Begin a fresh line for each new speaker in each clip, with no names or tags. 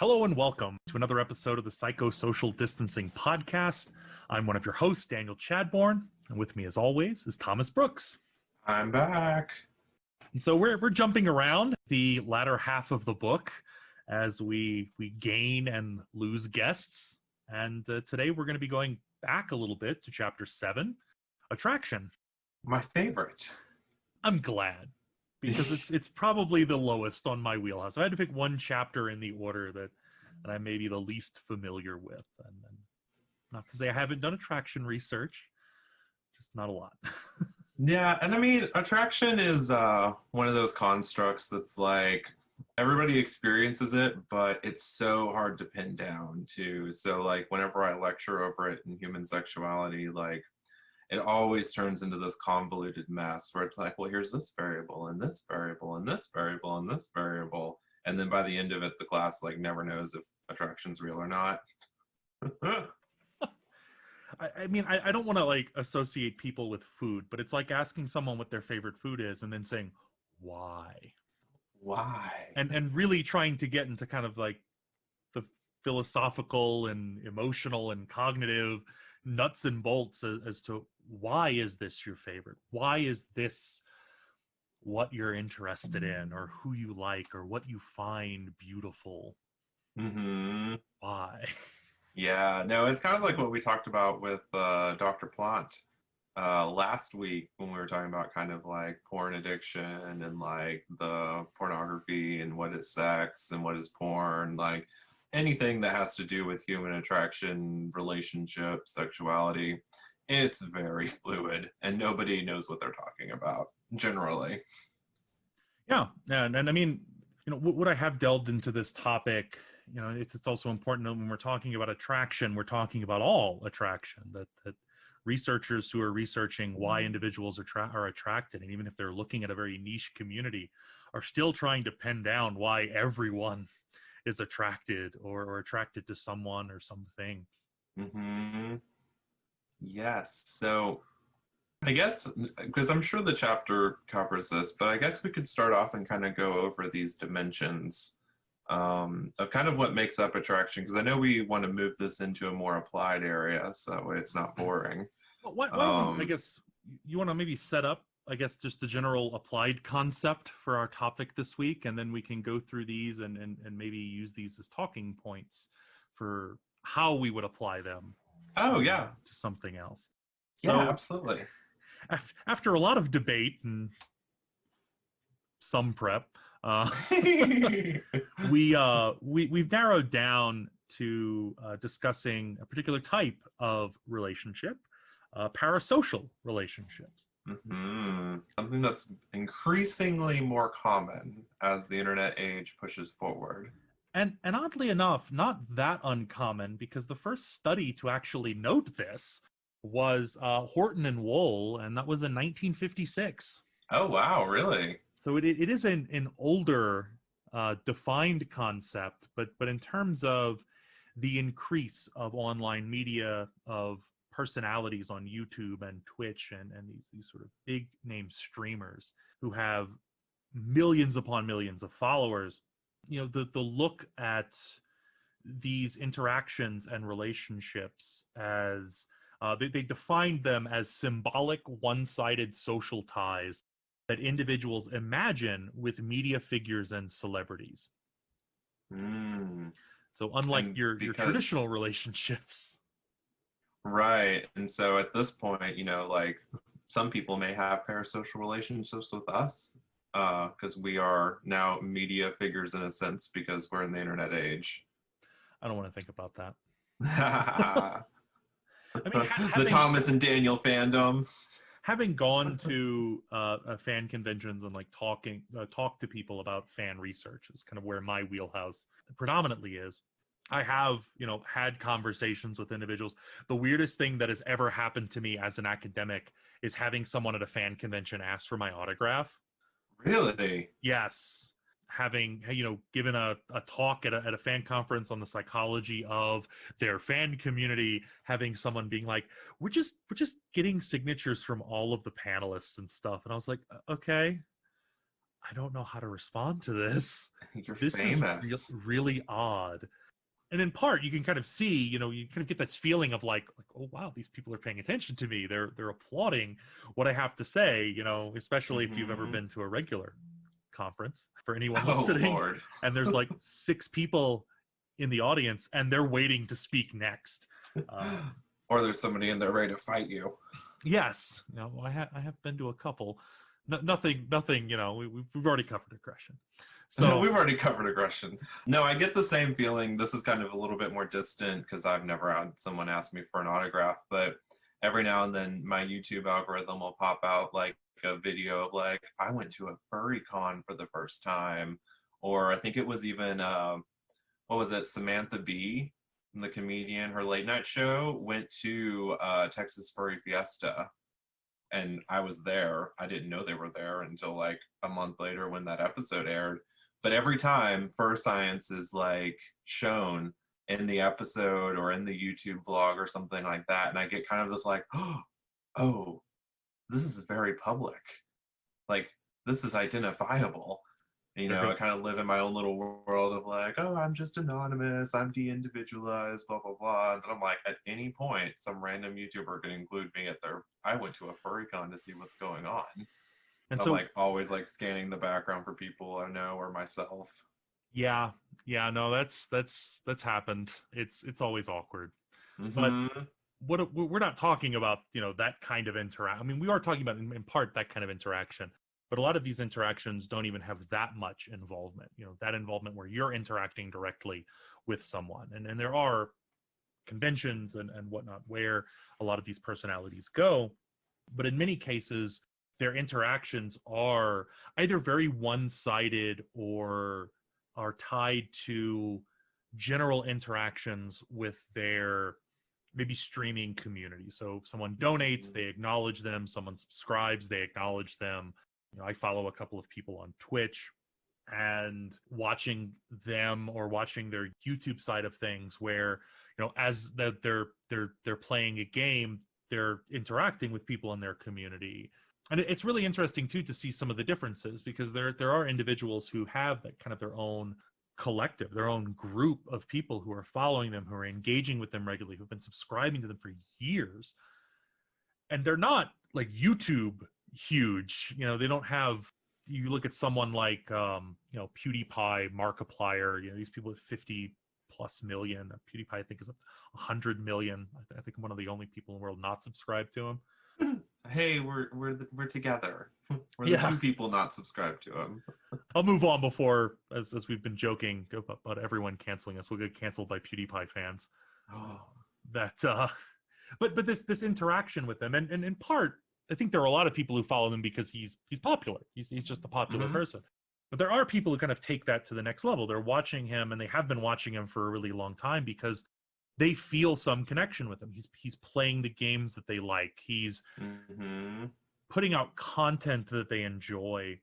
Hello and welcome to another episode of the Psychosocial Distancing Podcast. I'm one of your hosts, Daniel Chadbourne, and with me as always is Thomas Brooks.
I'm back.
And so we're jumping around the latter half of the book as we gain and lose guests. And today we're going to be going back a little bit to chapter 7, Attraction.
My favorite.
I'm glad, because it's probably the lowest on my wheelhouse. I had to pick one chapter in the order that I may be the least familiar with. And not to say I haven't done attraction research, just not a lot.
Yeah, and I mean, attraction is one of those constructs that's like, everybody experiences it, but it's so hard to pin down too. So like, whenever I lecture over it in human sexuality, like, it always turns into this convoluted mess where it's like, well, here's this variable and this variable and this variable and this variable. And then by the end of it, the class like never knows if attraction's real or not.
I mean, I don't want to like associate people with food, but it's like asking someone what their favorite food is and then saying, why?
Why?
And really trying to get into kind of like the philosophical and emotional and cognitive nuts and bolts as to why is this your favorite? Why is this what you're interested in, or who you like, or what you find beautiful?
Mm-hmm.
Why?
Yeah, no, it's kind of like what we talked about with Dr. Plante last week when we were talking about kind of like porn addiction and like the pornography and what is sex and what is porn, like anything that has to do with human attraction, relationships, sexuality. It's very fluid and nobody knows what they're talking about generally.
Yeah, and I mean, you know, what I have delved into this topic, you know, it's also important that when we're talking about attraction, we're talking about all attraction, that researchers who are researching why individuals are attracted, and even if they're looking at a very niche community, are still trying to pin down why everyone is attracted or attracted to someone or something.
Mm-hmm. Yes. So I guess, because I'm sure the chapter covers this, but I guess we could start off and kind of go over these dimensions of kind of what makes up attraction, because I know we want to move this into a more applied area, so that way it's not boring.
Well, why don't we, I guess you want to maybe set up, I guess, just the general applied concept for our topic this week, and then we can go through these and maybe use these as talking points for how we would apply them.
Oh, yeah.
To something else. So,
yeah, absolutely.
After a lot of debate and some prep, we've narrowed down to discussing a particular type of relationship, parasocial relationships.
Mm-hmm. Something that's increasingly more common as the internet age pushes forward.
And oddly enough, not that uncommon, because the first study to actually note this was Horton and Wohl, and that was in 1956.
Oh, wow, really?
So it is an older defined concept, but in terms of the increase of online media, of personalities on YouTube and Twitch and these sort of big name streamers who have millions upon millions of followers, you know, the look at these interactions and relationships as they defined them as symbolic one-sided social ties that individuals imagine with media figures and celebrities. So unlike your traditional relationships.
Right. And so at this point, you know, like some people may have parasocial relationships with us because we are now media figures in a sense because we're in the internet age.
I don't want to think about that.
I
mean,
the Thomas and Daniel fandom.
Having gone to fan conventions and like talk to people about fan research is kind of where my wheelhouse predominantly is. I have, you know, had conversations with individuals. The weirdest thing that has ever happened to me as an academic is having someone at a fan convention ask for my autograph.
Really?
Yes. Having, you know, given a talk at a fan conference on the psychology of their fan community, having someone being like, we're just getting signatures from all of the panelists and stuff. And I was like, okay, I don't know how to respond to this.
You're
This is
famous.
really odd. And in part, you can kind of see, you kind of get this feeling of like, oh wow, these people are paying attention to me. They're applauding what I have to say, especially if you've ever
Mm-hmm.
been to a regular conference for anyone
Oh
listening,
Lord.
and there's like 6 people in the audience and they're waiting to speak next.
Or there's somebody in there ready to fight you.
Yes, I have been to a couple. Nothing. We've already covered aggression. So
We've already covered aggression. No, I get the same feeling. This is kind of a little bit more distant because I've never had someone ask me for an autograph, but every now and then my YouTube algorithm will pop out like a video of like, I went to a furry con for the first time. Or I think it was even, what was it, Samantha Bee, the comedian, her late night show, went to Texas Furry Fiesta. And I was there. I didn't know they were there until like a month later when that episode aired. But every time fur science is like shown in the episode or in the YouTube vlog or something like that, and I get kind of this like, oh, this is very public. Like, this is identifiable. I kind of live in my own little world of like, oh, I'm just anonymous, I'm de-individualized, blah, blah, blah. And then I'm like, at any point, some random YouTuber can include me at I went to a furry con to see what's going on. And so I'm like always like scanning the background for people I know or myself.
yeah, no, that's happened. It's always awkward.
Mm-hmm.
But we're not talking about, that kind of interaction. I mean, we are talking about in part that kind of interaction. But a lot of these interactions don't even have that much involvement, that involvement where you're interacting directly with someone. And there are conventions and whatnot where a lot of these personalities go. But in many cases, their interactions are either very one-sided or are tied to general interactions with their maybe streaming community. So someone donates, they acknowledge them. Someone subscribes, they acknowledge them. I follow a couple of people on Twitch, and watching them or watching their YouTube side of things where, as they're playing a game, they're interacting with people in their community. And it's really interesting too to see some of the differences, because there are individuals who have that kind of their own collective, their own group of people who are following them, who are engaging with them regularly, who've been subscribing to them for years. And they're not like YouTube huge. They don't have, you look at someone like PewDiePie, Markiplier, these people with 50 plus million. PewDiePie I think is up to 100 million. I think I'm one of the only people in the world not subscribed to him.
Hey, we're together. We're the 2 people not subscribed to him.
I'll move on before, as we've been joking about everyone canceling us, we'll get canceled by PewDiePie fans. But this interaction with them, and in part, I think there are a lot of people who follow him because he's popular. He's just a popular person. But there are people who kind of take that to the next level. They're watching him, and they have been watching him for a really long time because they feel some connection with him. He's playing the games that they like. He's putting out content that they enjoy.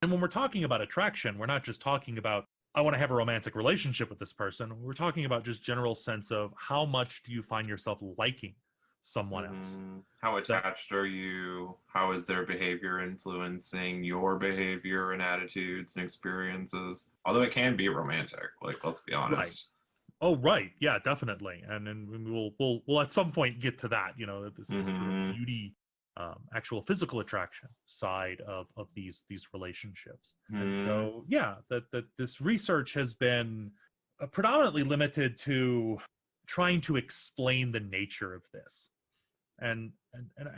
And when we're talking about attraction, we're not just talking about, I want to have a romantic relationship with this person. We're talking about just general sense of how much do you find yourself liking someone else.
How attached are you? How is their behavior influencing your behavior and attitudes and experiences? Although it can be romantic, like, let's be honest.
Right. Oh, right. Yeah, definitely. And then we'll at some point get to that, this sort of beauty, actual physical attraction side of these relationships. And so, yeah, that this research has been predominantly limited to trying to explain the nature of this. And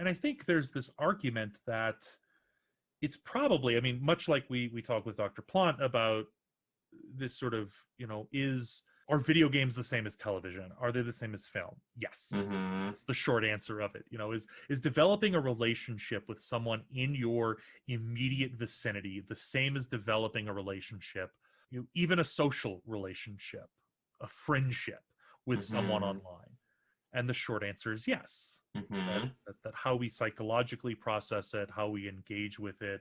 I think there's this argument that it's probably, I mean, much like we talk with Dr. Plant about this sort of, are video games the same as television? Are they the same as film? Yes. That's the short answer of it. Is developing a relationship with someone in your immediate vicinity the same as developing a relationship, even a social relationship, a friendship with someone online? And the short answer is yes. That how we psychologically process it, how we engage with it,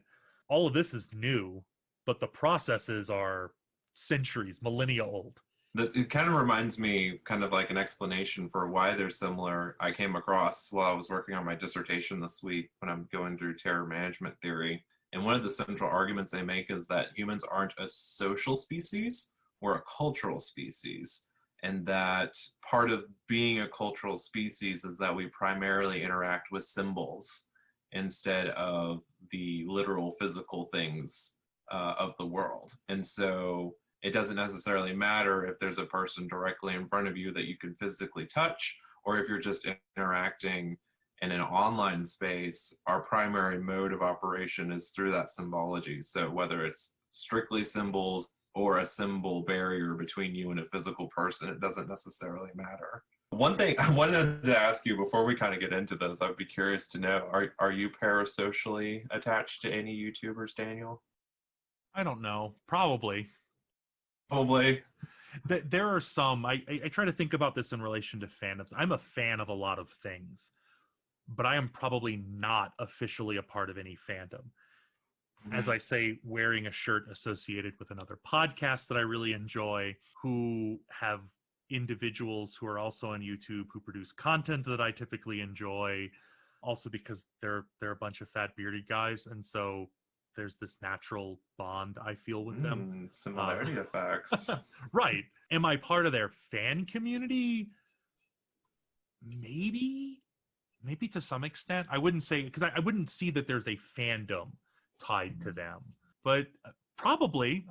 all of this is new, but the processes are centuries, millennia old.
It kind of reminds me, kind of like an explanation for why they're similar. I came across while I was working on my dissertation this week when I'm going through terror management theory. And one of the central arguments they make is that humans aren't a social species, we're a cultural species. And that part of being a cultural species is that we primarily interact with symbols instead of the literal physical things of the world. And so it doesn't necessarily matter if there's a person directly in front of you that you can physically touch, or if you're just interacting in an online space. Our primary mode of operation is through that symbology. So whether it's strictly symbols or a symbol barrier between you and a physical person, it doesn't necessarily matter. One thing I wanted to ask you before we kind of get into this, I'd be curious to know, are you parasocially attached to any YouTubers, Daniel?
I don't know. Probably.
Probably.
There are some. I try to think about this in relation to fandoms. I'm a fan of a lot of things, but I am probably not officially a part of any fandom. As I say, wearing a shirt associated with another podcast that I really enjoy, who have individuals who are also on YouTube who produce content that I typically enjoy, also because they're a bunch of fat bearded guys, and so there's this natural bond I feel with them.
Similarity effects.
Right. Am I part of their fan community? Maybe to some extent. I wouldn't say, because I wouldn't see that there's a fandom tied to them, but probably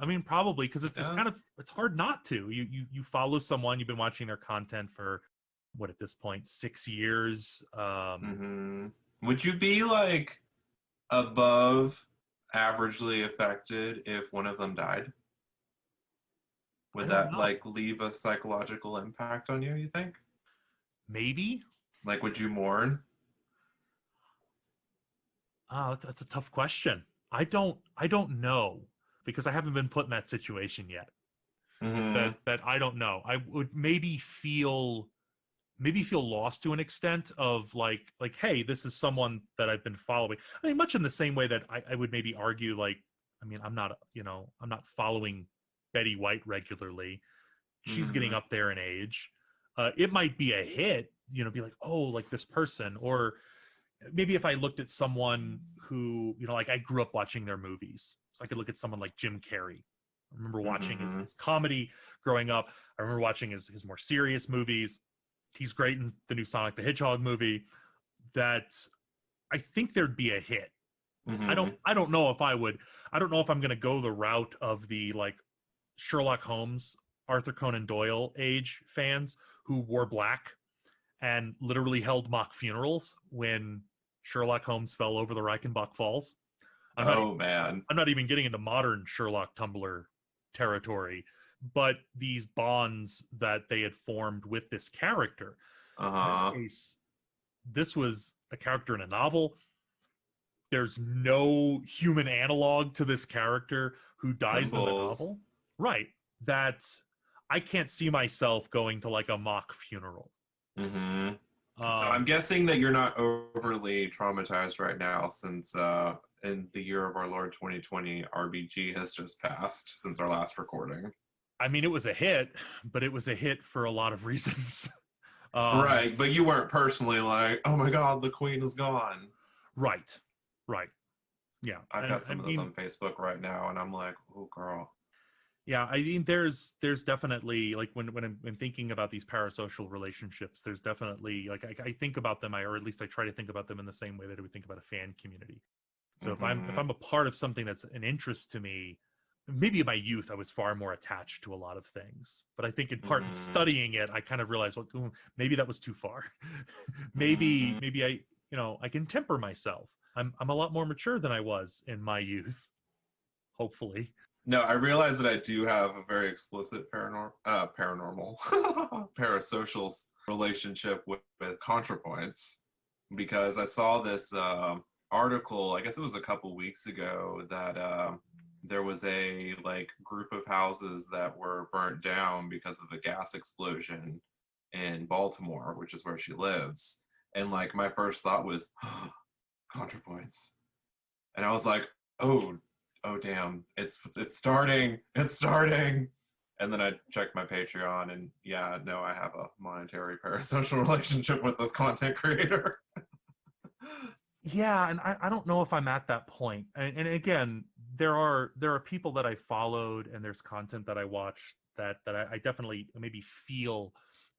because it's kind of, it's hard not to. You follow someone, you've been watching their content for what at this point 6 years.
Would you be like above averagely affected if one of them died? Would that like leave a psychological impact on you, you think?
Maybe.
Like, would you mourn?
That's a tough question. I don't know, because I haven't been put in that situation yet. That I don't know. I would maybe feel lost to an extent of like, hey, this is someone that I've been following. I mean, much in the same way that I would maybe argue, like, I mean, I'm not following Betty White regularly. She's getting up there in age. It might be a hit, be like, oh, like this person. Or maybe if I looked at someone who, like I grew up watching their movies. So I could look at someone like Jim Carrey. I remember watching his comedy growing up. I remember watching his more serious movies. He's great in the new Sonic the Hedgehog movie. That I think there'd be a hit. I don't know if I would. I don't know if I'm going to go the route of the like Sherlock Holmes, Arthur Conan Doyle age fans who wore black and literally held mock funerals when Sherlock Holmes fell over the Reichenbach Falls. I'm not even getting into modern Sherlock Tumblr territory, but these bonds that they had formed with this character. In this case, this was a character in a novel. There's no human analog to this character who dies in the novel. Right. That I can't see myself going to like a mock funeral.
So I'm guessing that you're not overly traumatized right now, since in the year of our Lord 2020, RBG has just passed since our last recording.
I mean, it was a hit, but it was a hit for a lot of reasons.
Right, but you weren't personally like, oh my God, the queen is gone.
Right. Yeah.
I've got some of those on Facebook right now, and I'm like, oh girl.
Yeah, I mean, there's definitely, like, when I'm thinking about these parasocial relationships, there's definitely, like, I think about them, or at least I try to think about them in the same way that I would think about a fan community. So if I'm a part of something that's an interest to me, maybe in my youth I was far more attached to a lot of things, but I think in part in studying it, I kind of realized, well, maybe that was too far. maybe I can temper myself. I'm a lot more mature than I was in my youth, hopefully.
No, I realize that I do have a very explicit parasocial relationship with ContraPoints, because I saw this article, I guess it was a couple weeks ago, that there was a like group of houses that were burnt down because of a gas explosion in Baltimore, which is where she lives. And like my first thought was, ContraPoints. And I was like, oh damn, it's starting. And then I checked my Patreon, and yeah, no, I have a monetary parasocial relationship with this content creator.
Yeah, and I don't know if I'm at that point. And again, there are people that I followed, and there's content that I watch that I definitely maybe feel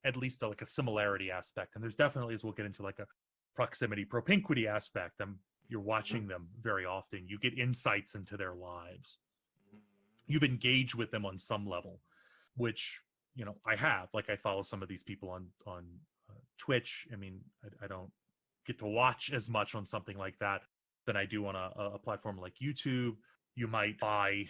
at least like a similarity aspect. And there's definitely, as we'll get into, like a proximity propinquity aspect. And you're watching them very often. You get insights into their lives. You've engaged with them on some level, which I have. Like, I follow some of these people on Twitch. I mean, I don't get to watch as much on something like that than I do on a platform like YouTube. You might buy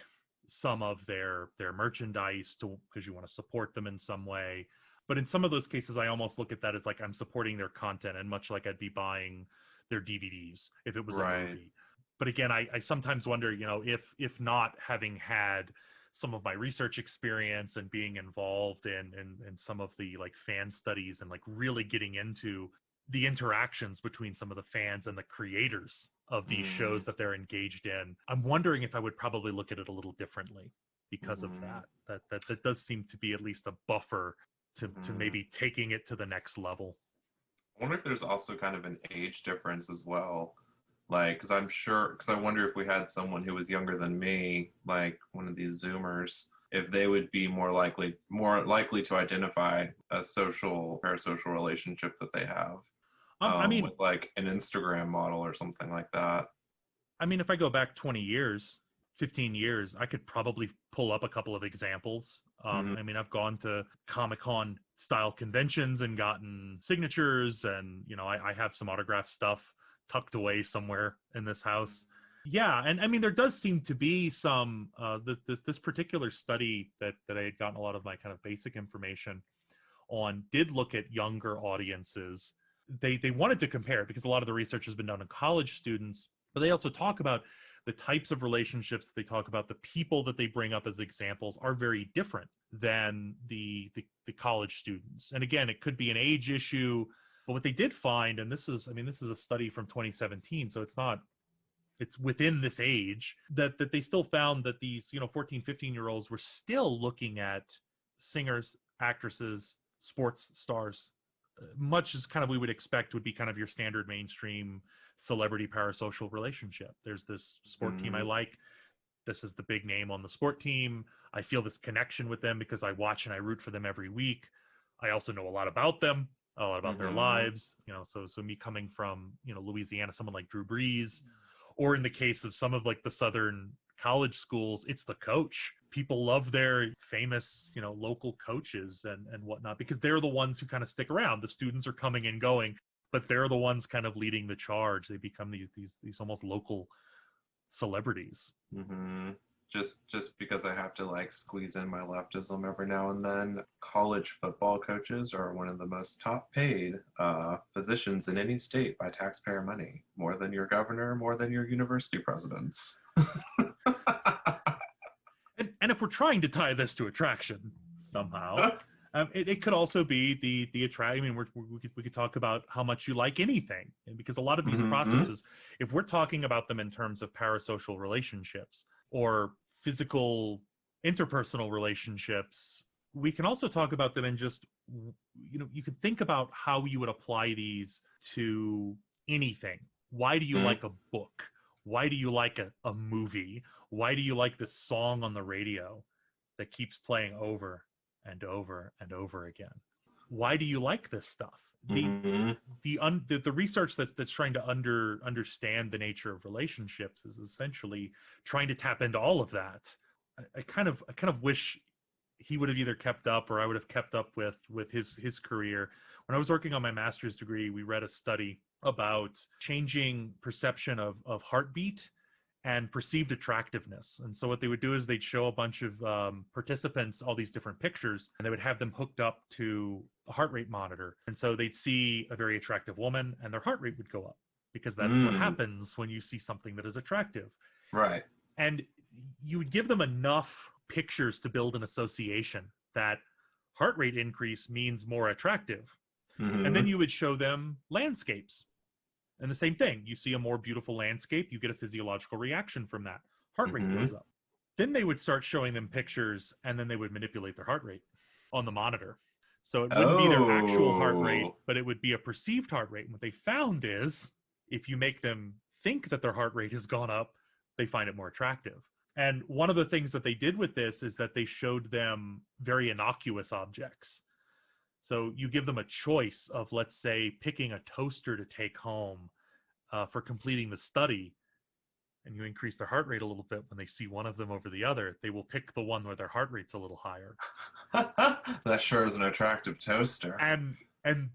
some of their merchandise because you want to support them in some way. But in some of those cases, I almost look at that as like I'm supporting their content, and much like I'd be buying their DVDs if it was a movie. But again, I sometimes wonder, if not having had some of my research experience and being involved in some of the like fan studies and like really getting into the interactions between some of the fans and the creators of these shows that they're engaged in, I'm wondering if I would probably look at it a little differently because of that. That does seem to be at least a buffer to maybe taking it to the next level.
I wonder if there's also kind of an age difference as well. Like, because I wonder if we had someone who was younger than me, like one of these Zoomers, if they would be more likely to identify a parasocial relationship that they have.
I mean,
with like an Instagram model or something like that.
I mean, if I go back 20 years, 15 years, I could probably pull up a couple of examples. I mean, I've gone to Comic-Con style conventions and gotten signatures, and, I have some autograph stuff tucked away somewhere in this house. Yeah, and I mean, there does seem to be some, this particular study that I had gotten a lot of my kind of basic information on did look at younger audiences. They wanted to compare it because a lot of the research has been done on college students, but they also talk about the types of relationships that they talk about. The people that they bring up as examples are very different than the college students. And again, it could be an age issue, but what they did find, and this is a study from 2017, so it's within this age, that they still found that these 14, 15-year-olds were still looking at singers, actresses, sports stars, much as kind of we would expect would be kind of your standard mainstream celebrity parasocial relationship. There's this sport team I like. This is the big name on the sport team. I feel this connection with them because I watch and I root for them every week. I also know a lot about them, a lot about their lives. So me coming from, Louisiana, someone like Drew Brees, or in the case of some of like the Southern college schools, it's the coach. People love their famous, local coaches and whatnot, because they're the ones who kind of stick around. The students are coming and going, but they're the ones kind of leading the charge. They become these almost local celebrities.
Just because I have to like squeeze in my leftism every now and then, college football coaches are one of the most top paid positions in any state by taxpayer money, more than your governor, more than your university presidents.
And if we're trying to tie this to attraction somehow, it could also be the attraction. I mean, we could talk about how much you like anything, and because a lot of these processes, if we're talking about them in terms of parasocial relationships or physical interpersonal relationships, we can also talk about them in just, you could think about how you would apply these to anything. Why do you like a book? Why do you like a movie? Why do you like this song on the radio that keeps playing over and over and over again? Why do you like this stuff? The research that's trying to understand the nature of relationships is essentially trying to tap into all of that. I kind of wish he would have either kept up, or I would have kept up with his career. When I was working on my master's degree, we read a study about changing perception of heartbeat and perceived attractiveness. And so what they would do is they'd show a bunch of participants all these different pictures, and they would have them hooked up to a heart rate monitor. And so they'd see a very attractive woman and their heart rate would go up, because that's what happens when you see something that is attractive.
Right.
And you would give them enough pictures to build an association that heart rate increase means more attractive. And then you would show them landscapes. And the same thing, you see a more beautiful landscape, you get a physiological reaction from that. Heart rate goes up. Then they would start showing them pictures, and then they would manipulate their heart rate on the monitor. So it wouldn't be their actual heart rate, but it would be a perceived heart rate. And what they found is If you make them think that their heart rate has gone up, they find it more attractive. And one of the things that they did with this is that they showed them very innocuous objects. So you give them a choice of, let's say, picking a toaster to take home for completing the study, and you increase their heart rate a little bit when they see one of them over the other, they will pick the one where their heart rate's a little higher.
That sure is an attractive toaster.
And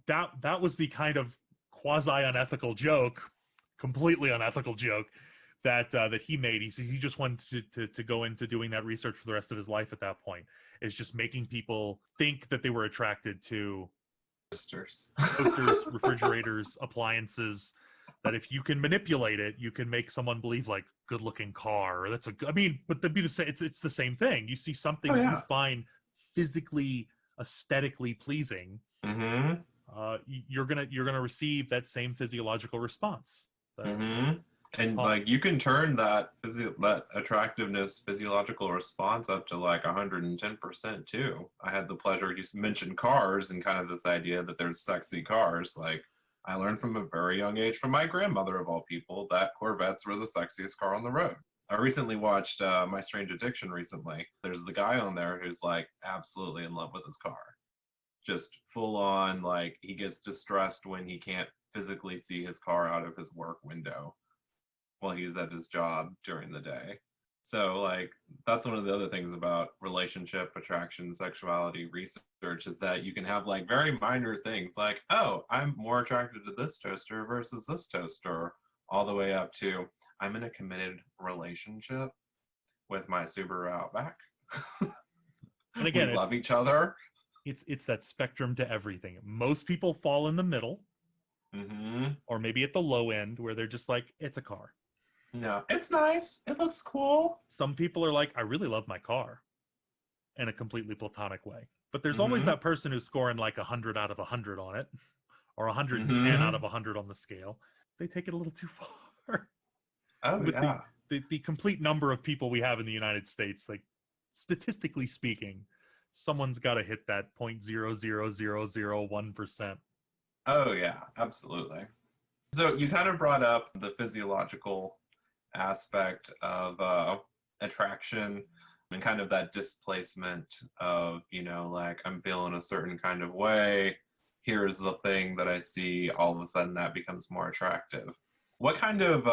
that was the kind of quasi unethical joke, completely unethical joke that he made. He says he just wanted to go into doing that research for the rest of his life at that point. Is just making people think that they were attracted to
toasters,
refrigerators, appliances, that if you can manipulate it, you can make someone believe like good looking car, or that's I mean, but they'd be the same. It's the same thing. You see something you find physically, aesthetically pleasing, you're gonna receive that same physiological response.
And like you can turn that attractiveness physiological response up to like 110% too. I had the pleasure, you mentioned cars and kind of this idea that there's sexy cars. Like I learned from a very young age from my grandmother of all people that Corvettes were the sexiest car on the road. I recently watched My Strange Addiction recently. There's the guy on there who's like absolutely in love with his car. Just full on, like he gets distressed when he can't physically see his car out of his work window while he's at his job during the day. So like that's one of the other things about relationship, attraction, sexuality research is that you can have like very minor things like, oh, I'm more attracted to this toaster versus this toaster, all the way up to I'm in a committed relationship with my Subaru Outback.
And again,
we love each other.
It's that spectrum to everything. Most people fall in the middle, or maybe at the low end where they're just like, it's a car.
No, it's nice. It looks cool.
Some people are like, I really love my car, in a completely platonic way. But there's always that person who's scoring like 100 out of 100 on it, or 110 out of 100 on the scale. They take it a little too far.
Oh,
with
yeah.
The complete number of people we have in the United States, like statistically speaking, someone's got to hit that 0.00001%.
Oh, yeah, absolutely. So you kind of brought up the physiological aspect of attraction and kind of that displacement of, you know, like I'm feeling a certain kind of way. Here's the thing that I see. All of a sudden that becomes more attractive. What kind of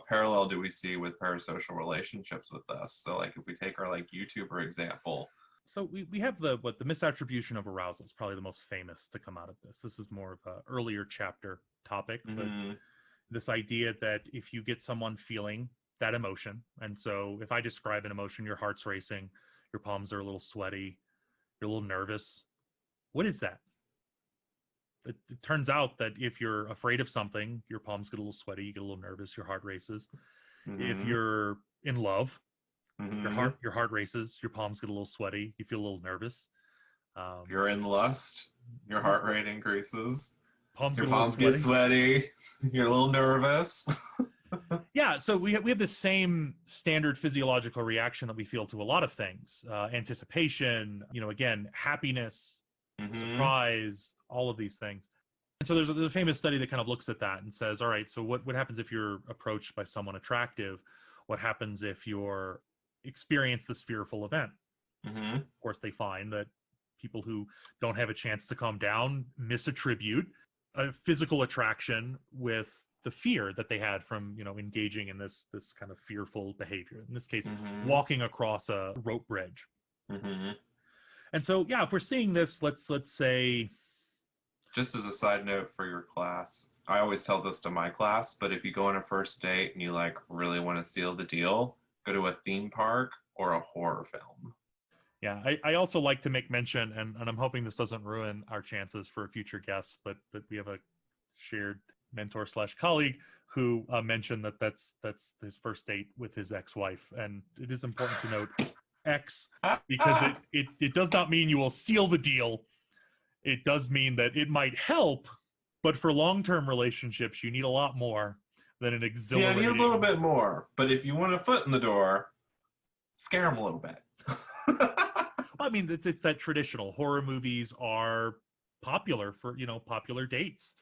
parallel do we see with parasocial relationships with this? So like if we take our like YouTuber example.
So we have the misattribution of arousal is probably the most famous to come out of this. This is more of an earlier chapter topic, but this idea that if you get someone feeling that emotion, and so if I describe an emotion, your heart's racing, your palms are a little sweaty, you're a little nervous. What is that? It turns out that if you're afraid of something, your palms get a little sweaty, you get a little nervous, your heart races. If you're in love, your heart races, your palms get a little sweaty, you feel a little nervous.
You're in lust, your heart rate increases.
Your
palms get sweaty, you're a little nervous.
Yeah, so we have the same standard physiological reaction that we feel to a lot of things. Anticipation, you know, again, happiness, surprise, all of these things. And so there's a famous study that kind of looks at that and says, all right, so what happens if you're approached by someone attractive? What happens if you're experience this fearful event? Of course, they find that people who don't have a chance to calm down misattribute a physical attraction with the fear that they had from, you know, engaging in this kind of fearful behavior. In this case, walking across a rope bridge. And so, yeah, if we're seeing this, let's say,
just as a side note for your class, I always tell this to my class, but if you go on a first date and you like really want to seal the deal, go to a theme park or a horror film.
Yeah, I also like to make mention, and I'm hoping this doesn't ruin our chances for future guests, but we have a shared mentor / colleague who mentioned that's his first date with his ex-wife, and it is important to note ex, because it does not mean you will seal the deal. It does mean that it might help, but for long-term relationships, you need a lot more than an exhilarating.
Yeah, you need a little bit more, but if you want a foot in the door, scare them a little bit.
I mean, it's that traditional horror movies are popular for, you know, popular dates.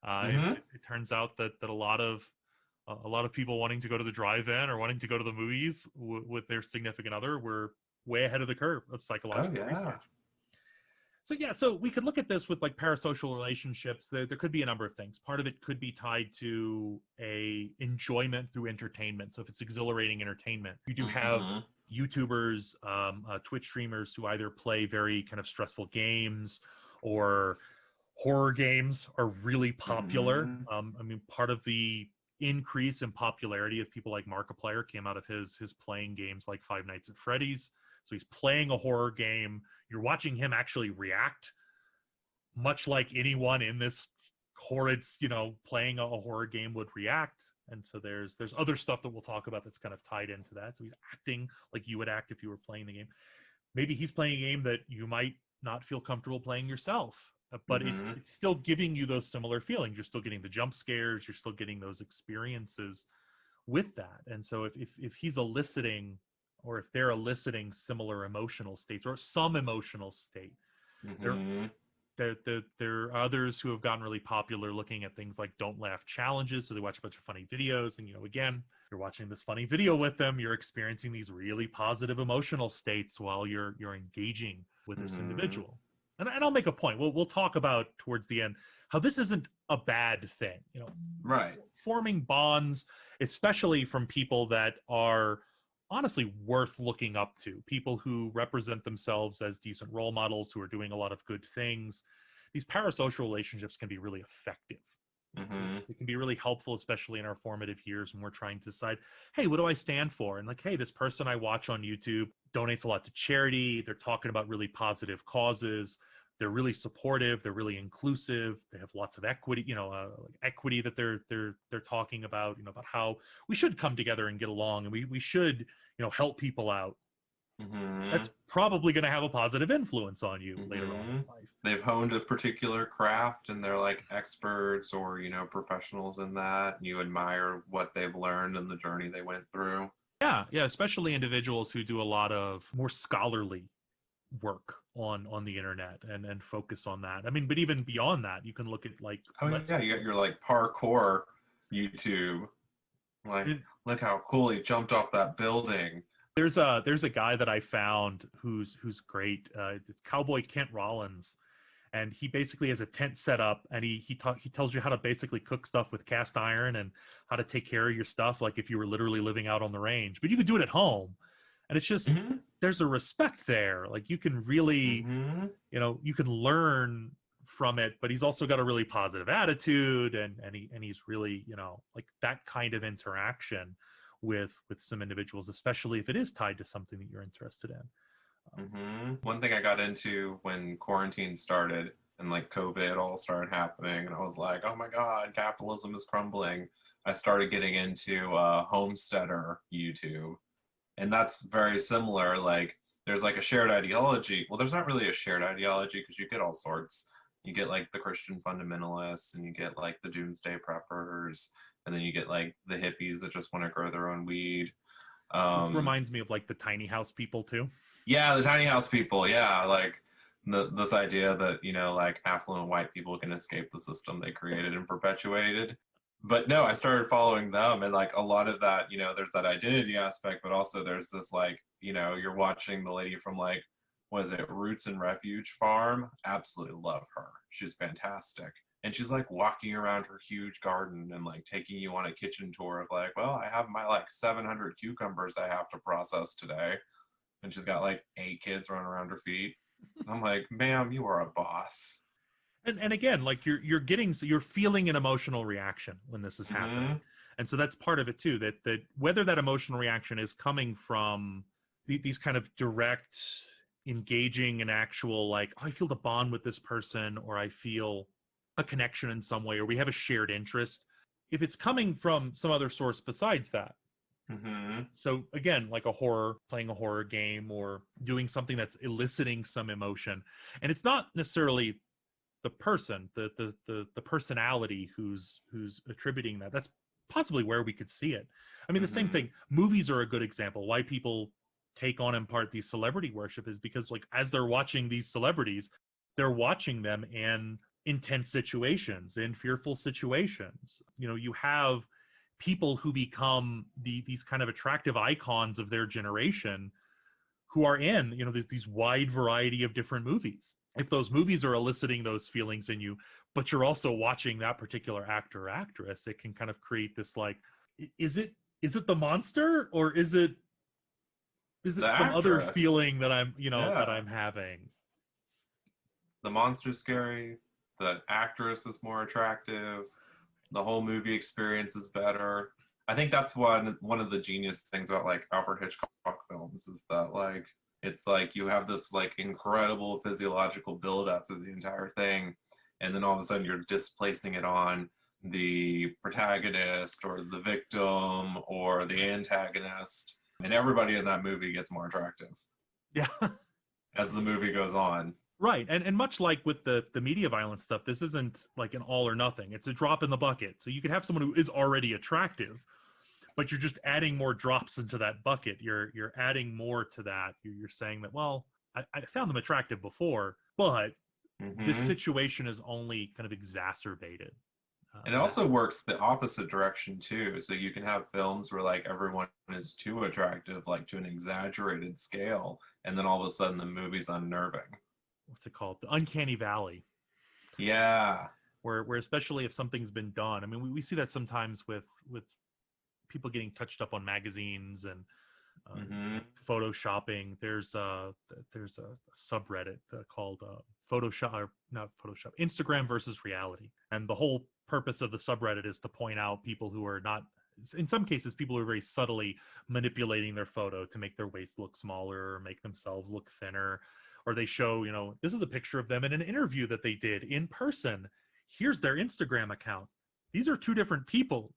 Mm-hmm.
It turns out that a lot of people wanting to go to the drive-in or wanting to go to the movies with their significant other were way ahead of the curve of
Oh
psychological
yeah.
research. So yeah, so we could look at this with like parasocial relationships. There could be a number of things. Part of it could be tied to a enjoyment through entertainment. So if it's exhilarating entertainment, you do have
Mm-hmm.
YouTubers, Twitch streamers who either play very kind of stressful games or horror games are really popular.
Mm-hmm.
I mean, part of the increase in popularity of people like Markiplier came out of his playing games like Five Nights at Freddy's. So he's playing a horror game. You're watching him actually react, much like anyone in this horrid, playing a horror game would react. And so there's other stuff that we'll talk about that's kind of tied into that. So he's acting like you would act if you were playing the game. Maybe he's playing a game that you might not feel comfortable playing yourself, but
Mm-hmm.
it's still giving you those similar feelings. You're still getting the jump scares. You're still getting those experiences with that. And so if he's eliciting, or if they're eliciting similar emotional states or some emotional state,
Mm-hmm.
there are others who have gotten really popular looking at things like don't laugh challenges. So they watch a bunch of funny videos, and again, you're watching this funny video with them, you're experiencing these really positive emotional states while you're engaging with this
Mm-hmm.
individual. And I'll make a point. We'll talk about towards the end how this isn't a bad thing.
Right.
Forming bonds, especially from people that are honestly worth looking up to, people who represent themselves as decent role models, who are doing a lot of good things. These parasocial relationships can be really effective.
Mm-hmm.
It can be really helpful, especially in our formative years when we're trying to decide, hey, what do I stand for? And like, hey, this person I watch on YouTube donates a lot to charity. They're talking about really positive causes. They're really supportive. They're really inclusive. They have lots of equity, like equity that they're talking about, about how we should come together and get along, and we should, help people out.
Mm-hmm.
That's probably going to have a positive influence on you
Mm-hmm.
later on in life.
They've honed a particular craft and they're like experts or, professionals in that. And you admire what they've learned and the journey they went through.
Yeah, especially individuals who do a lot of more scholarly work on the internet and focus on that. I mean, but even beyond that, you can look at like,
Oh yeah, you got your like parkour YouTube. Like, look how cool he jumped off that building.
There's a guy that I found who's great. It's Cowboy Kent Rollins, and he basically has a tent set up, and he tells you how to basically cook stuff with cast iron and how to take care of your stuff like if you were literally living out on the range. But you could do it at home, and it's just there's a respect there. Like you can really, you can learn from it, but he's also got a really positive attitude, and he's really, like that kind of interaction with some individuals, especially if it is tied to something that you're interested in.
One thing I got into when quarantine started and like COVID all started happening, and I was like, oh my God, capitalism is crumbling. I started getting into homesteader YouTube. And that's very similar. Like there's like a shared ideology. Well, there's not really a shared ideology because you get all sorts. You get like the Christian fundamentalists, and you get like the doomsday preppers, and then you get like the hippies that just want to grow their own weed.
This reminds me of like the tiny house people too.
Yeah, the tiny house people. Yeah, like this idea that like affluent white people can escape the system they created and perpetuated. But no, I started following them, and like a lot of that, there's that identity aspect, but also there's this like, you're watching the lady from like, what is it, Roots and Refuge Farm? Absolutely love her. She's fantastic. And she's like walking around her huge garden and like taking you on a kitchen tour of like, well, I have my like 700 cucumbers I have to process today. And she's got like 8 kids running around her feet. I'm like, ma'am, you are a boss.
And again, like you're feeling an emotional reaction when this is happening. And so that's part of it too, that whether that emotional reaction is coming from these kind of direct engaging in actual like, oh, I feel the bond with this person, or I feel a connection in some way, or we have a shared interest. If it's coming from some other source besides that. So again, like playing a horror game or doing something that's eliciting some emotion. And it's not necessarily the person, the personality who's attributing that. That's possibly where we could see it. I mean, the same thing, movies are a good example. Why people take on in part these celebrity worship is because like as they're watching these celebrities, they're watching them and intense situations, in fearful situations. You know, you have people who become these kind of attractive icons of their generation who are in, you know, these wide variety of different movies. If those movies are eliciting those feelings in you, but you're also watching that particular actor or actress, it can kind of create this like, is it the monster, or is it
The
some other
actress.
feeling that I'm, you know, that
Yeah.
I'm having?
The monster's scary. The actress is more attractive. The whole movie experience is better. I think that's one of the genius things about like Alfred Hitchcock films is that like it's like you have this like incredible physiological build up to the entire thing, and then all of a sudden you're displacing it on the protagonist or the victim or the antagonist, and everybody in that movie gets more attractive
Yeah.
as the movie goes on.
Right. And much like with the media violence stuff, this isn't like an all or nothing. It's a drop in the bucket. So you could have someone who is already attractive, but you're just adding more drops into that bucket. You're adding more to that. You're saying that, well, I found them attractive before, but this
Mm-hmm.
situation is only kind of exacerbated.
And it also works the opposite direction too. So you can have films where like everyone is too attractive, like to an exaggerated scale, and then all of a sudden the movie's unnerving.
What's it called? The uncanny valley,
Yeah.
where especially if something's been done. I mean, we see that sometimes with people getting touched up on magazines and
Mm-hmm.
photoshopping. There's a subreddit called Photoshop, or not Photoshop, Instagram versus reality, and the whole purpose of the subreddit is to point out people who are not, in some cases, people who are very subtly manipulating their photo to make their waist look smaller or make themselves look thinner, or they show, you know, this is a picture of them in an interview that they did in person. Here's their Instagram account. These are two different people,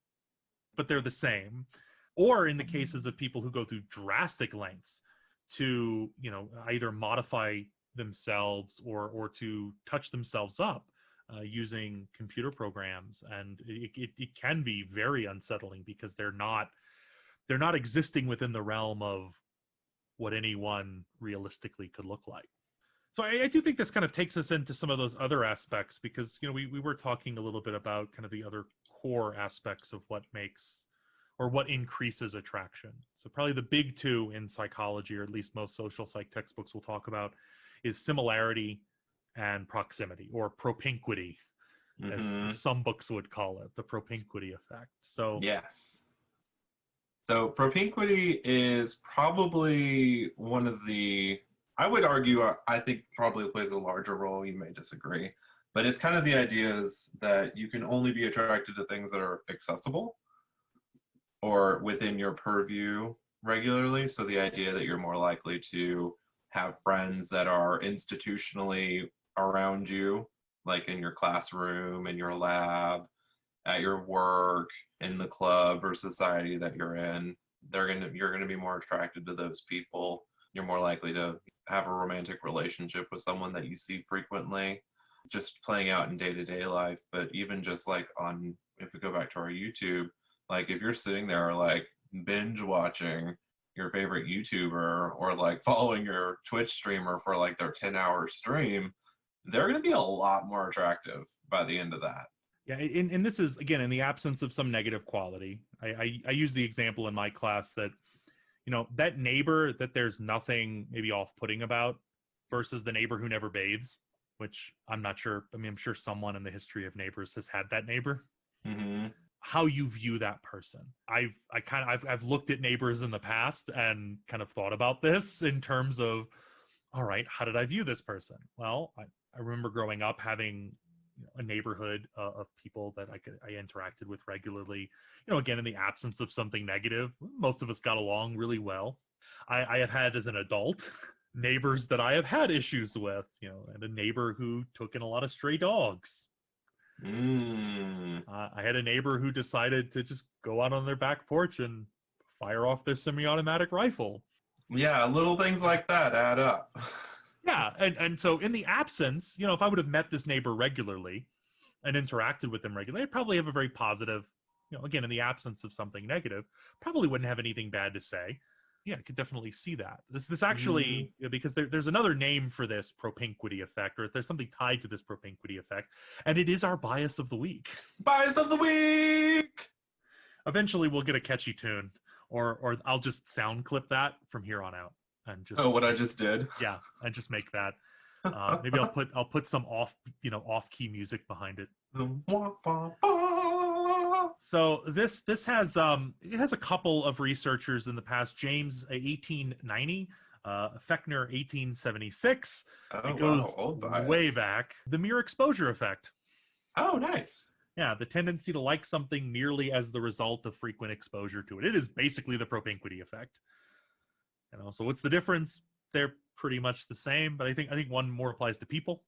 but they're the same. Or in the cases of people who go through drastic lengths to, you know, either modify themselves or to touch themselves up using computer programs, and it can be very unsettling because they're not existing within the realm of what anyone realistically could look like. So I do think this kind of takes us into some of those other aspects, because, you know, we were talking a little bit about kind of the other core aspects of what makes or what increases attraction. So probably the big two in psychology, or at least most social psych textbooks will talk about, is similarity and proximity, or propinquity, as
Mm-hmm.
some books would call it, the propinquity effect. So
Yes. So propinquity is probably one of the, I would argue, I think probably plays a larger role. You may disagree, but it's kind of the idea is that you can only be attracted to things that are accessible or within your purview regularly. So the idea that you're more likely to have friends that are institutionally around you, like in your classroom, in your lab, at your work, in the club or society that you're in, you're gonna be more attracted to those people. You're more likely to have a romantic relationship with someone that you see frequently, just playing out in day-to-day life. But even just like on, if we go back to our YouTube, like if you're sitting there like binge watching your favorite YouTuber or like following your Twitch streamer for like their 10-hour stream, they're going to be a lot more attractive by the end of that.
yeah, and this is, again, in the absence of some negative quality. I use the example in my class that, you know, that neighbor that there's nothing maybe off-putting about versus the neighbor who never bathes, which I'm not sure. I mean, I'm sure someone in the history of neighbors has had that neighbor.
Mm-hmm.
How you view that person. I've looked at neighbors in the past and kind of thought about this in terms of, all right, how did I view this person? Well, I remember growing up having, you know, a neighborhood of people that I interacted with regularly. You know, again, in the absence of something negative, most of us got along really well. I have had, as an adult, neighbors that I have had issues with. You know, and a neighbor who took in a lot of stray dogs.
Mm.
I had a neighbor who decided to just go out on their back porch and fire off their semi-automatic rifle.
Yeah, little things like that add up.
Yeah, and so in the absence, you know, if I would have met this neighbor regularly and interacted with them regularly, I'd probably have a very positive, you know, again, in the absence of something negative, probably wouldn't have anything bad to say. I could definitely see that. This actually, because there's another name for this propinquity effect, or there's something tied to this propinquity effect, and it is our bias of the week.
Bias of the week!
Eventually we'll get a catchy tune, or I'll just sound clip that from here on out. And just,
oh, what I just did?
Yeah, and just make that. Maybe I'll put some off key music behind it. So this has it has a couple of researchers in the past. James 1890, Fechner 1876.
Oh,
it goes
old bias.
way back. The mere exposure effect.
Oh, nice.
Yeah, the tendency to like something merely as the result of frequent exposure to it. It is basically the propinquity effect. So what's the difference? They're pretty much the same, but I think one more applies to people.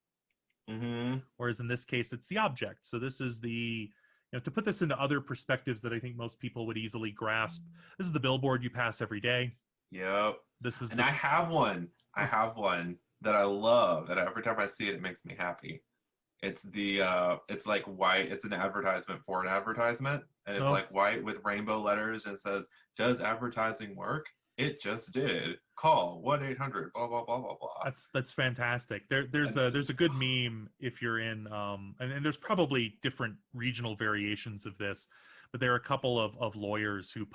Whereas in this case, it's the object. So this is the, to put this into other perspectives that I think most people would easily grasp. This is the billboard you pass every day.
Yep.
And
I have one. I have one that I love. That every time I see it, it makes me happy. It's it's like white. It's an advertisement for an advertisement, and it's like white with rainbow letters, and it says, "Does advertising work? It just did. Call 1-800 blah blah blah blah blah."
That's fantastic. There's a good meme if you're in and there's probably different regional variations of this, but there are a couple of lawyers who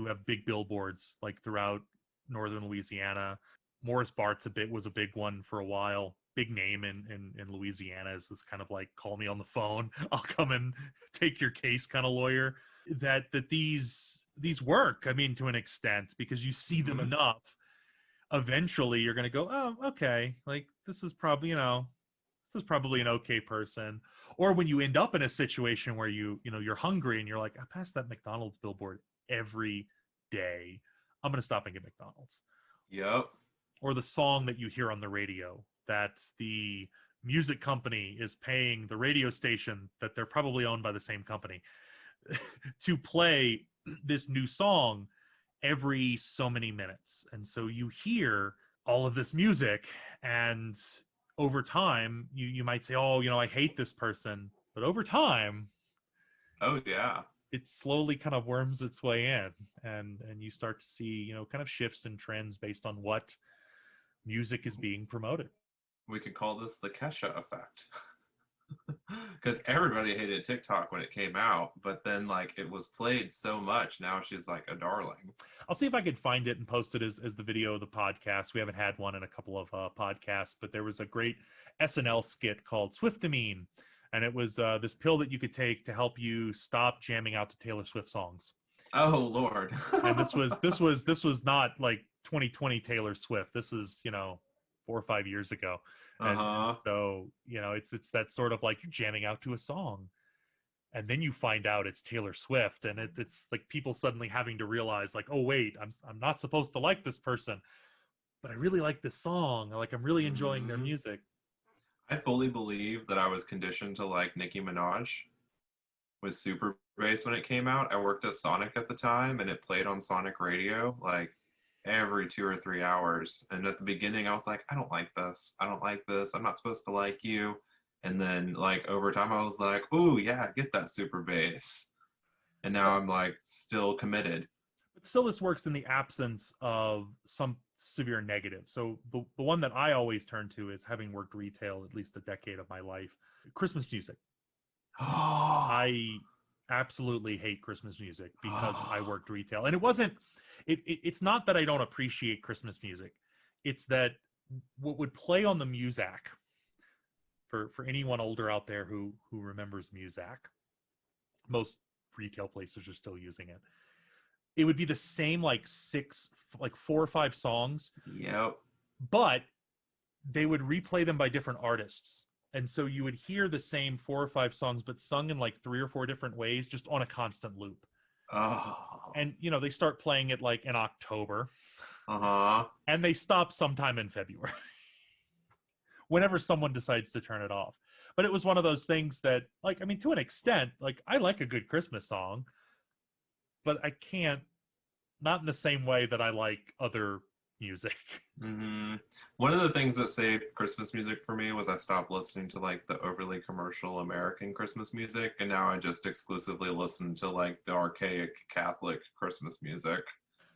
have big billboards like throughout northern Louisiana. Morris Bart's was a big one for a while. Big name in Louisiana is this kind of like, call me on the phone, I'll come and take your case kind of lawyer. That these work, I mean, to an extent, because you see them enough. Eventually you're going to go, oh, okay, like this is probably an okay person. Or when you end up in a situation where you're hungry and you're like, I pass that McDonald's billboard every day, I'm going to stop and get McDonald's.
Yep.
Or the song that you hear on the radio that the music company is paying the radio station that they're probably owned by the same company to play this new song every so many minutes. And so you hear all of this music, and over time you might say, oh, I hate this person. But over time,
oh yeah,
it slowly kind of worms its way in, and you start to see, kind of shifts and trends based on what music is being promoted.
We could call this the Kesha effect. Because everybody hated TikTok when it came out, but then like it was played so much, now she's like a darling.
I'll see if I could find it and post it as the video of the podcast. We haven't had one in a couple of podcasts, but there was a great SNL skit called Swiftamine, and it was this pill that you could take to help you stop jamming out to Taylor Swift songs.
Oh Lord.
And this was not like 2020 Taylor Swift. This is 4 or 5 years ago. And so, it's that sort of like you're jamming out to a song, and then you find out it's Taylor Swift, and it's like people suddenly having to realize like, oh wait, I'm not supposed to like this person, but I really like this song. Like I'm really enjoying their music.
I fully believe that I was conditioned to like Nicki Minaj with Super Bass when it came out. I worked at Sonic at the time, and it played on Sonic radio like every 2 or 3 hours. And at the beginning I was like, I don't like this, I'm not supposed to like you. And then like over time I was like, ooh yeah, get that Super Bass. And now I'm like still committed.
But still, this works in the absence of some severe negative. So the one that I always turn to is, having worked retail at least a decade of my life, Christmas music. I absolutely hate Christmas music because I worked retail. And it's not that I don't appreciate Christmas music. It's that what would play on the Muzak, for anyone older out there who remembers Muzak, most retail places are still using it. It would be the same like 4 or 5 songs.
Yep.
But they would replay them by different artists. And so you would hear the same 4 or 5 songs, but sung in like 3 or 4 different ways, just on a constant loop. And they start playing it like in October, and they stop sometime in February whenever someone decides to turn it off. But it was one of those things that, like, I mean, to an extent, like, I like a good Christmas song, but I can't, not in the same way that I like other music.
One of the things that saved Christmas music for me was I stopped listening to like the overly commercial American Christmas music, and now I just exclusively listen to like the archaic Catholic Christmas music.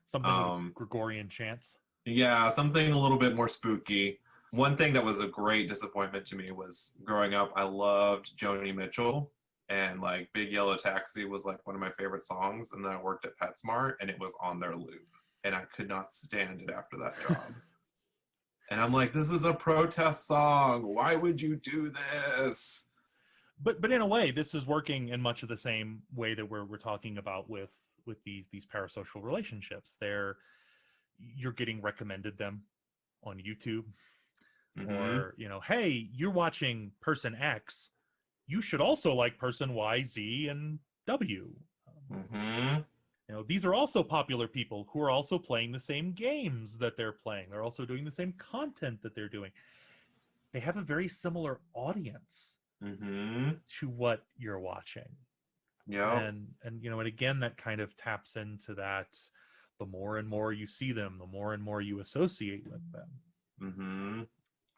Something with Gregorian chants.
Yeah, something a little bit more spooky. One thing that was a great disappointment to me was growing up, I loved Joni Mitchell, and like Big Yellow Taxi was like one of my favorite songs. And then I worked at PetSmart and it was on their loop, and I could not stand it after that job. And I'm like, this is a protest song. Why would you do this?
But in a way, this is working in much of the same way that we're talking about with these parasocial relationships. You're getting recommended them on YouTube, or hey, you're watching person X, you should also like person Y, Z, and W. These are also popular people who are also playing the same games that they're playing. They're also doing the same content that they're doing. They have a very similar audience to what you're watching.
Yeah.
And again, that kind of taps into that. The more and more you see them, the more and more you associate with them.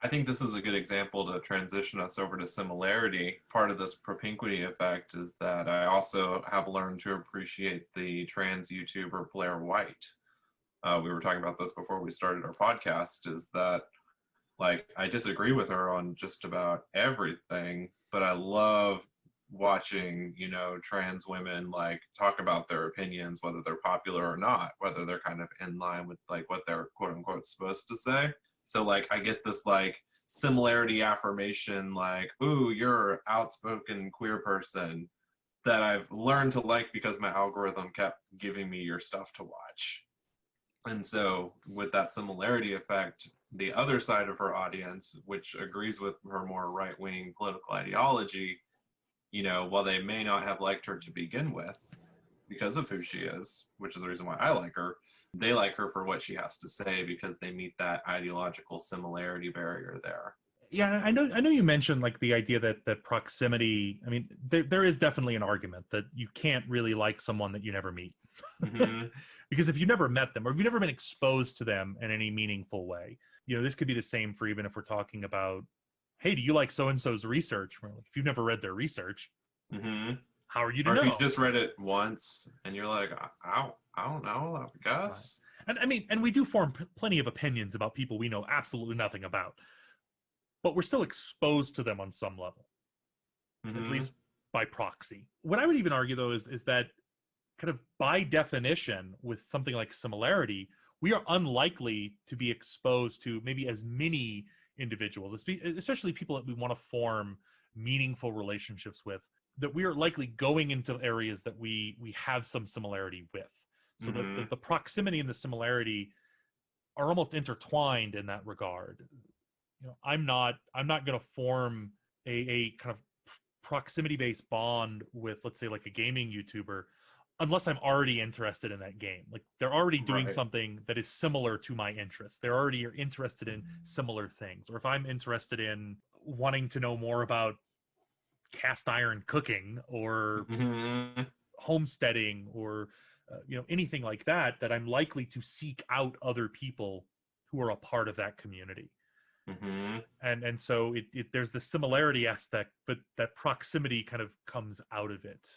I think this is a good example to transition us over to similarity. Part of this propinquity effect is that I also have learned to appreciate the trans YouTuber Blair White. We were talking about this before we started our podcast, is that like I disagree with her on just about everything, but I love watching, trans women like talk about their opinions, whether they're popular or not, whether they're kind of in line with like what they're quote unquote supposed to say. So like I get this like similarity affirmation, like, ooh, you're an outspoken queer person, that I've learned to like because my algorithm kept giving me your stuff to watch. And so with that similarity effect, the other side of her audience, which agrees with her more right-wing political ideology, while they may not have liked her to begin with because of who she is, which is the reason why I like her, they like her for what she has to say because they meet that ideological similarity barrier there.
Yeah, I know you mentioned like the idea that proximity, I mean, there is definitely an argument that you can't really like someone that you never meet. Because if you never met them, or if you've never been exposed to them in any meaningful way, this could be the same for even if we're talking about, hey, do you like so-and-so's research? Like, if you've never read their research, how are you to know?
Or if you just read it once and you're like, I don't know, I guess.
Right. And we do form plenty of opinions about people we know absolutely nothing about, but we're still exposed to them on some level, at least by proxy. What I would even argue, though, is that kind of by definition, with something like similarity, we are unlikely to be exposed to maybe as many individuals, especially people that we want to form meaningful relationships with, that we are likely going into areas that we have some similarity with. So the proximity and the similarity are almost intertwined in that regard. I'm not going to form a kind of proximity-based bond with, let's say, like a gaming YouTuber, unless I'm already interested in that game. Like they're already doing something that is similar to my interests. They're already interested in similar things. Or if I'm interested in wanting to know more about cast iron cooking or homesteading or anything like that, I'm likely to seek out other people who are a part of that community. And so there's the similarity aspect, but that proximity kind of comes out of it.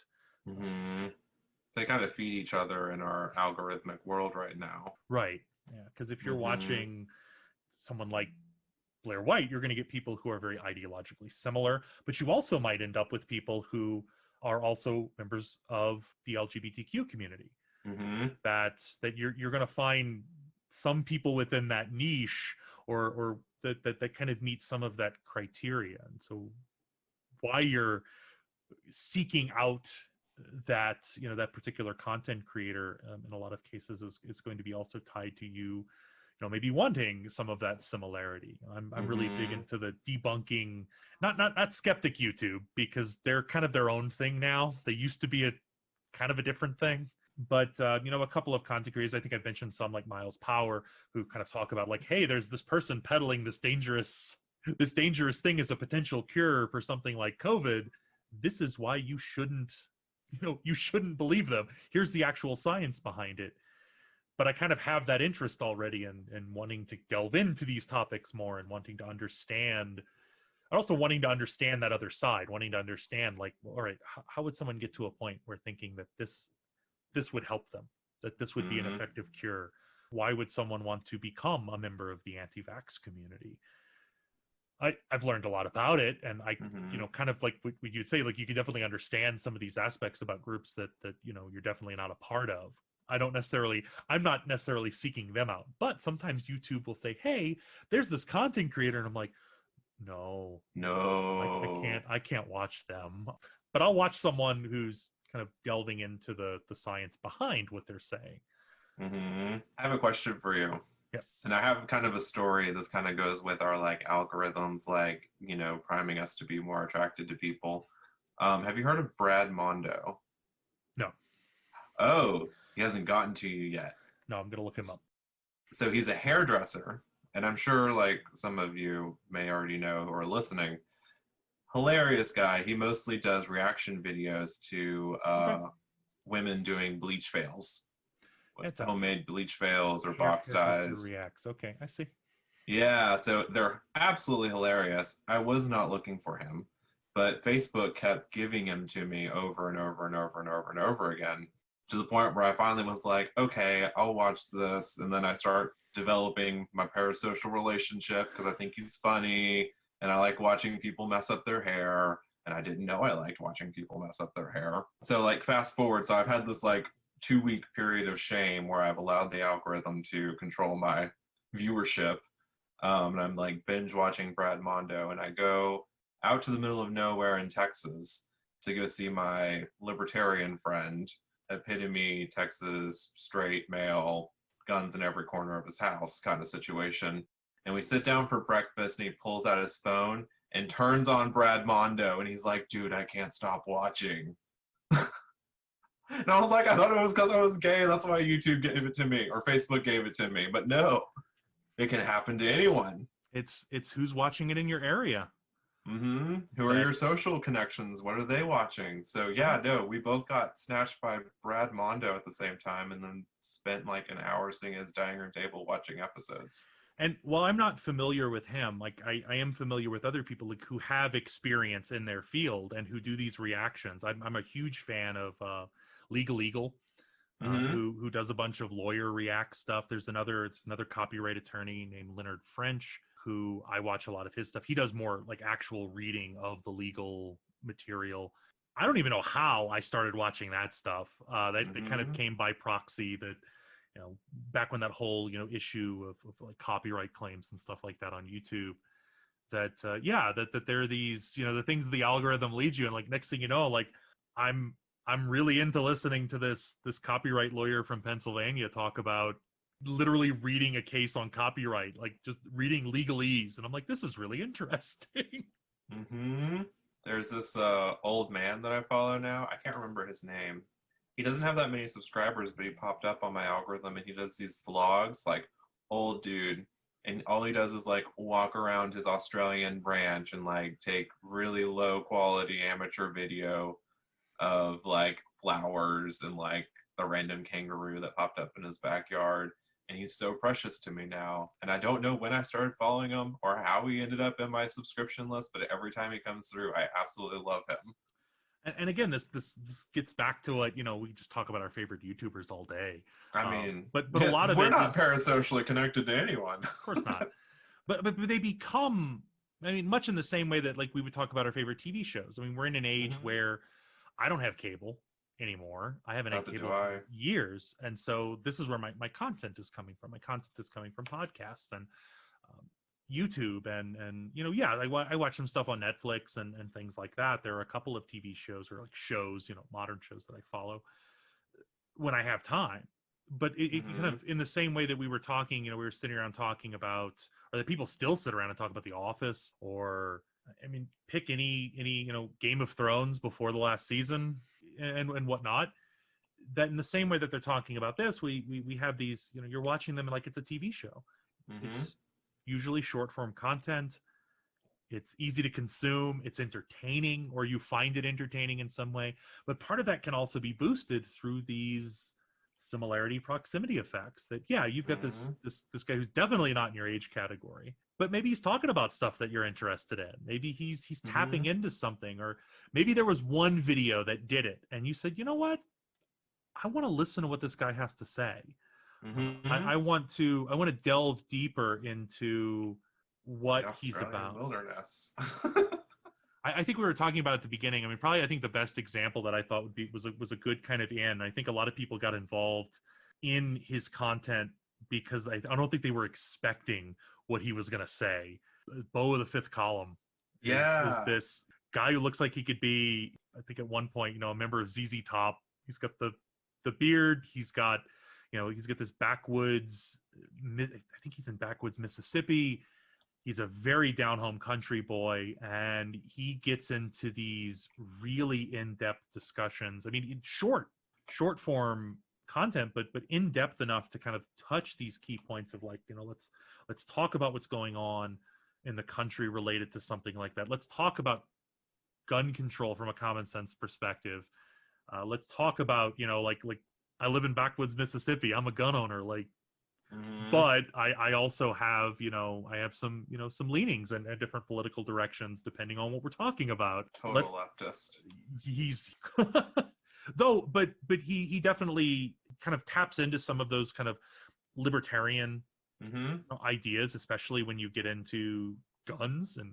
They kind of feed each other in our algorithmic world right now.
Right. Yeah. Because if you're watching someone like Blair White, you're going to get people who are very ideologically similar, but you also might end up with people who are also members of the LGBTQ community. That you're going to find some people within that niche or that kind of meet some of that criteria. And so why you're seeking out that that particular content creator in a lot of cases is going to be also tied to you maybe wanting some of that similarity. I'm really big into the debunking, not skeptic YouTube, because they're kind of their own thing now. They used to be a kind of a different thing, but a couple of content creators, I think I've mentioned some like Miles Power, who kind of talk about like, hey, there's this person peddling this dangerous thing as a potential cure for something like COVID. This is why you shouldn't believe them. Here's the actual science behind it. But I kind of have that interest already in wanting to delve into these topics more and wanting to understand, and also wanting to understand that other side, wanting to understand like, well, all right, how would someone get to a point where thinking that this would help them? that this would be an
Mhm.
effective cure. Why would someone want to become a member of the anti-vax community? I've learned a lot about it, and
Mhm.
kind of like what you'd say, like you can definitely understand some of these aspects about groups that you're definitely not a part of. I'm not necessarily seeking them out, but sometimes YouTube will say, "Hey, there's this content creator," and I'm like, "No,
No.
I can't watch them." But I'll watch someone who's kind of delving into the science behind what they're saying.
I have a question for you.
Yes.
And I have kind of a story this kind of goes with our like algorithms, like, priming us to be more attracted to people. Have you heard of Brad Mondo?
No.
Oh, he hasn't gotten to you yet.
No, I'm gonna look him up.
So he's a hairdresser, and I'm sure like some of you may already know who are listening. Hilarious guy. He mostly does reaction videos to
Okay.
women doing bleach fails,
It's a
homemade bleach fails or box
hairdresser
dyes.
reacts. Okay, I see.
Yeah, so they're absolutely hilarious. I was not looking for him, but Facebook kept giving him to me over and over and over and over and over again, to the point where I finally was like, okay, I'll watch this. And then I start developing my parasocial relationship because I think he's funny and I like watching people mess up their hair. And I didn't know I liked watching people mess up their hair. So, like, fast forward, so I've had this like 2-week period of shame where I've allowed the algorithm to control my viewership, and I'm like binge watching Brad Mondo, and I go out to the middle of nowhere in Texas to go see my libertarian friend, epitome Texas straight male, guns in every corner of his house kind of situation. And we sit down for breakfast, and he pulls out his phone and turns on Brad Mondo, and he's like, "Dude, I can't stop watching." And I was like, I thought it was because I was gay. That's why YouTube gave it to me, or Facebook gave it to me. But no, it can happen to anyone.
It's who's watching it in your area.
Who are
That
your social connections? What are they watching? So
yeah.
yeah, no, we both got snatched by Brad Mondo at the same time, and then spent like an hour sitting at his dining room table watching episodes.
And while I'm not familiar with him, like I am familiar with other people like who have experience in their field and who do these reactions. I'm a huge fan of Legal Eagle,
Mm-hmm.
who does a bunch of lawyer react stuff. There's another copyright attorney named Leonard French who I watch a lot of his stuff. He does more like actual reading of the legal material. I don't even know how I started watching that stuff. That kind of
Mm-hmm.
came by proxy. That back when that whole issue of like copyright claims and stuff like that on YouTube. That that there are these the things the algorithm leads you, and like next thing you know, like I'm really into listening to this copyright lawyer from Pennsylvania talk about literally reading a case on copyright, like just reading legalese, and I'm like, this is really interesting.
Mm-hmm. There's this old man that I follow now. I can't remember his name. He doesn't have that many subscribers, but he popped up on my algorithm, and he does these vlogs, like old dude, and all he does is like walk around his Australian ranch and like take really low quality amateur video of like flowers and like the random kangaroo that popped up in his backyard. And he's so precious to me now. And I don't know when I started following him or how he ended up in my subscription list, but every time he comes through, I absolutely love him.
And again, this gets back to what we just talk about our favorite YouTubers all day.
I mean,
But a lot of
we're
it
not
is,
parasocially connected to anyone.
of course not. But they become, I mean, much in the same way that like we would talk about our favorite TV shows. I mean, we're in an age where I don't have cable anymore. I haven't had
Neither do
cable
I.
for years. And so this is where my content is coming from. My content is coming from podcasts and YouTube and I watch some stuff on Netflix and things like that. There are a couple of TV shows or like shows, modern shows that I follow when I have time. But it kind of in the same way that we were talking, we were sitting around talking about, or that people still sit around and talk about The Office, or I mean, pick any Game of Thrones before the last season and whatnot. That in the same way that they're talking about this, we have these, you're watching them like it's a TV show. It's usually short form content. It's easy to consume. It's entertaining, or you find it entertaining in some way. But part of that can also be boosted through these similarity proximity effects that you've got this guy who's definitely not in your age category, but maybe he's talking about stuff that you're interested in. Maybe he's tapping into something, or maybe there was one video that did it and you said, you know what, I want to listen to what this guy has to say.
Mm-hmm.
I want to delve deeper into what
The
he's
Australian
about.
wilderness.
I think we were talking about at the beginning. I mean, probably I think the best example that I thought was a good kind of in. I think a lot of people got involved in his content because I don't think they were expecting what he was going to say. Beau of the Fifth Column is
Yeah.
this guy who looks like he could be, I think at one point, a member of ZZ Top. He's got the beard. He's got this backwoods. I think he's in backwoods Mississippi. He's a very down-home country boy, and he gets into these really in-depth discussions. I mean, short form content, but in-depth enough to kind of touch these key points of like, let's talk about what's going on in the country related to something like that. Let's talk about gun control from a common sense perspective. Let's talk about, like I live in backwoods Mississippi. I'm a gun owner. Like, but I also have, I have some, some leanings and different political directions depending on what we're talking about.
Total leftist.
He's though, but he definitely kind of taps into some of those kind of libertarian ideas, especially when you get into guns and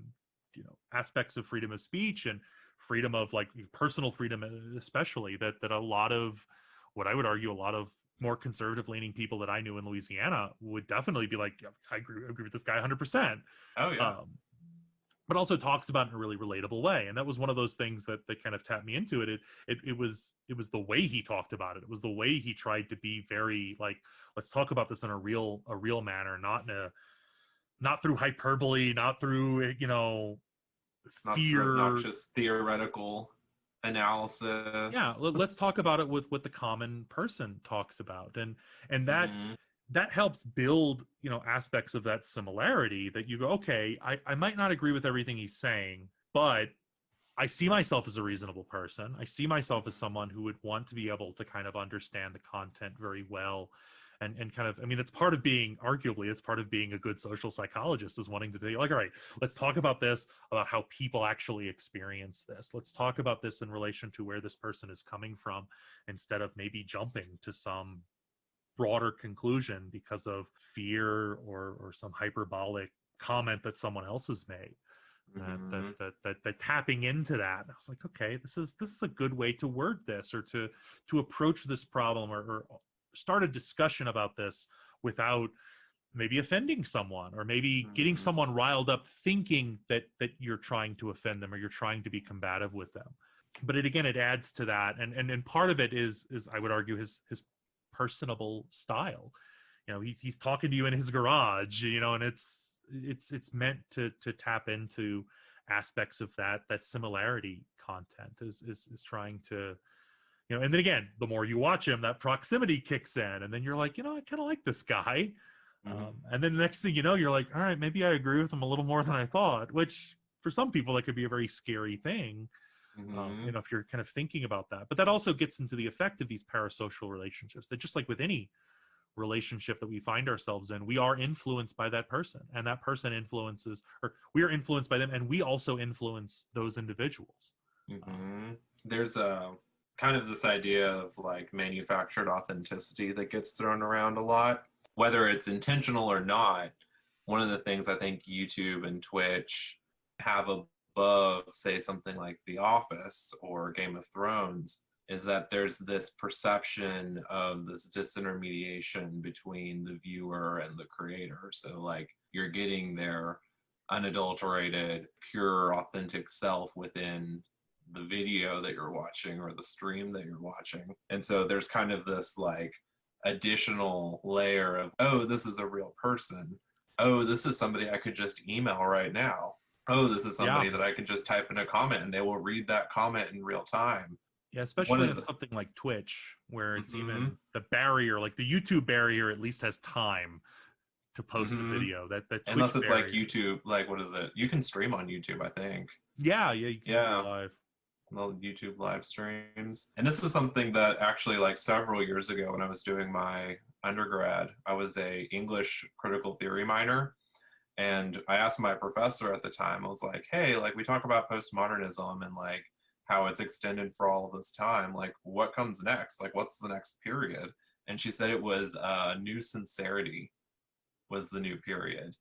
aspects of freedom of speech and freedom of like personal freedom, especially that a lot of what I would argue a lot of more conservative leaning people that I knew in Louisiana would definitely be like, yeah, I agree with this guy 100%.
Oh yeah.
But also talks about it in a really relatable way. And that was one of those things that kind of tapped me into it. It was the way he talked about it. It was the way he tried to be very like, let's talk about this in a real manner, not through hyperbole, not through,
Not
fear.
Not just theoretical analysis.
Yeah, let's talk about it with what the common person talks about, and that helps build aspects of that similarity that you go, okay, I might not agree with everything he's saying, but I see myself as a reasonable person. I see myself as someone who would want to be able to kind of understand the content very well. And kind of, I mean, it's part of being, arguably, it's part of being a good social psychologist is wanting to be like, all right, let's talk about this, about how people actually experience this. Let's talk about this in relation to where this person is coming from instead of maybe jumping to some broader conclusion because of fear or some hyperbolic comment that someone else has made. That tapping into that, I was like, okay, this is a good way to word this or to approach this problem or start a discussion about this without maybe offending someone or maybe getting someone riled up thinking that you're trying to offend them or you're trying to be combative with them. But it adds to that, and part of it is I would argue his personable style. He's talking to you in his garage, and it's meant to tap into aspects of that similarity content is trying to, and then again, the more you watch him, that proximity kicks in, and then you're like, I kind of like this guy. And then the next thing you know, you're like, all right, maybe I agree with him a little more than I thought, which for some people, that could be a very scary thing, if you're kind of thinking about that. But that also gets into the effect of these parasocial relationships, that just like with any relationship that we find ourselves in, we are influenced by that person, and that person influences, or we are influenced by them, and we also influence those individuals.
There's a kind of this idea of like manufactured authenticity that gets thrown around a lot, whether it's intentional or not. One of the things I think YouTube and Twitch have above, say, something like The Office or Game of Thrones, is that there's this perception of this disintermediation between the viewer and the creator. So like you're getting their unadulterated, pure, authentic self within the video that you're watching or the stream that you're watching. And so there's kind of this like additional layer of, oh, this is a real person. Oh, this is somebody I could just email right now. Oh, this is somebody that I can just type in a comment and they will read that comment in real time.
Yeah, especially on something like Twitch, where it's even the barrier, like the YouTube barrier at least has time to post a video. That
unless it's
barrier,
like YouTube, like what is it? You can stream on YouTube, I think.
Yeah, you can do live.
Well, YouTube live streams. And this is something that actually like several years ago when I was doing my undergrad, I was a English critical theory minor. And I asked my professor at the time, I was like, hey, like we talk about postmodernism and like how it's extended for all this time. Like, what comes next? Like, what's the next period? And she said it was new sincerity was the new period,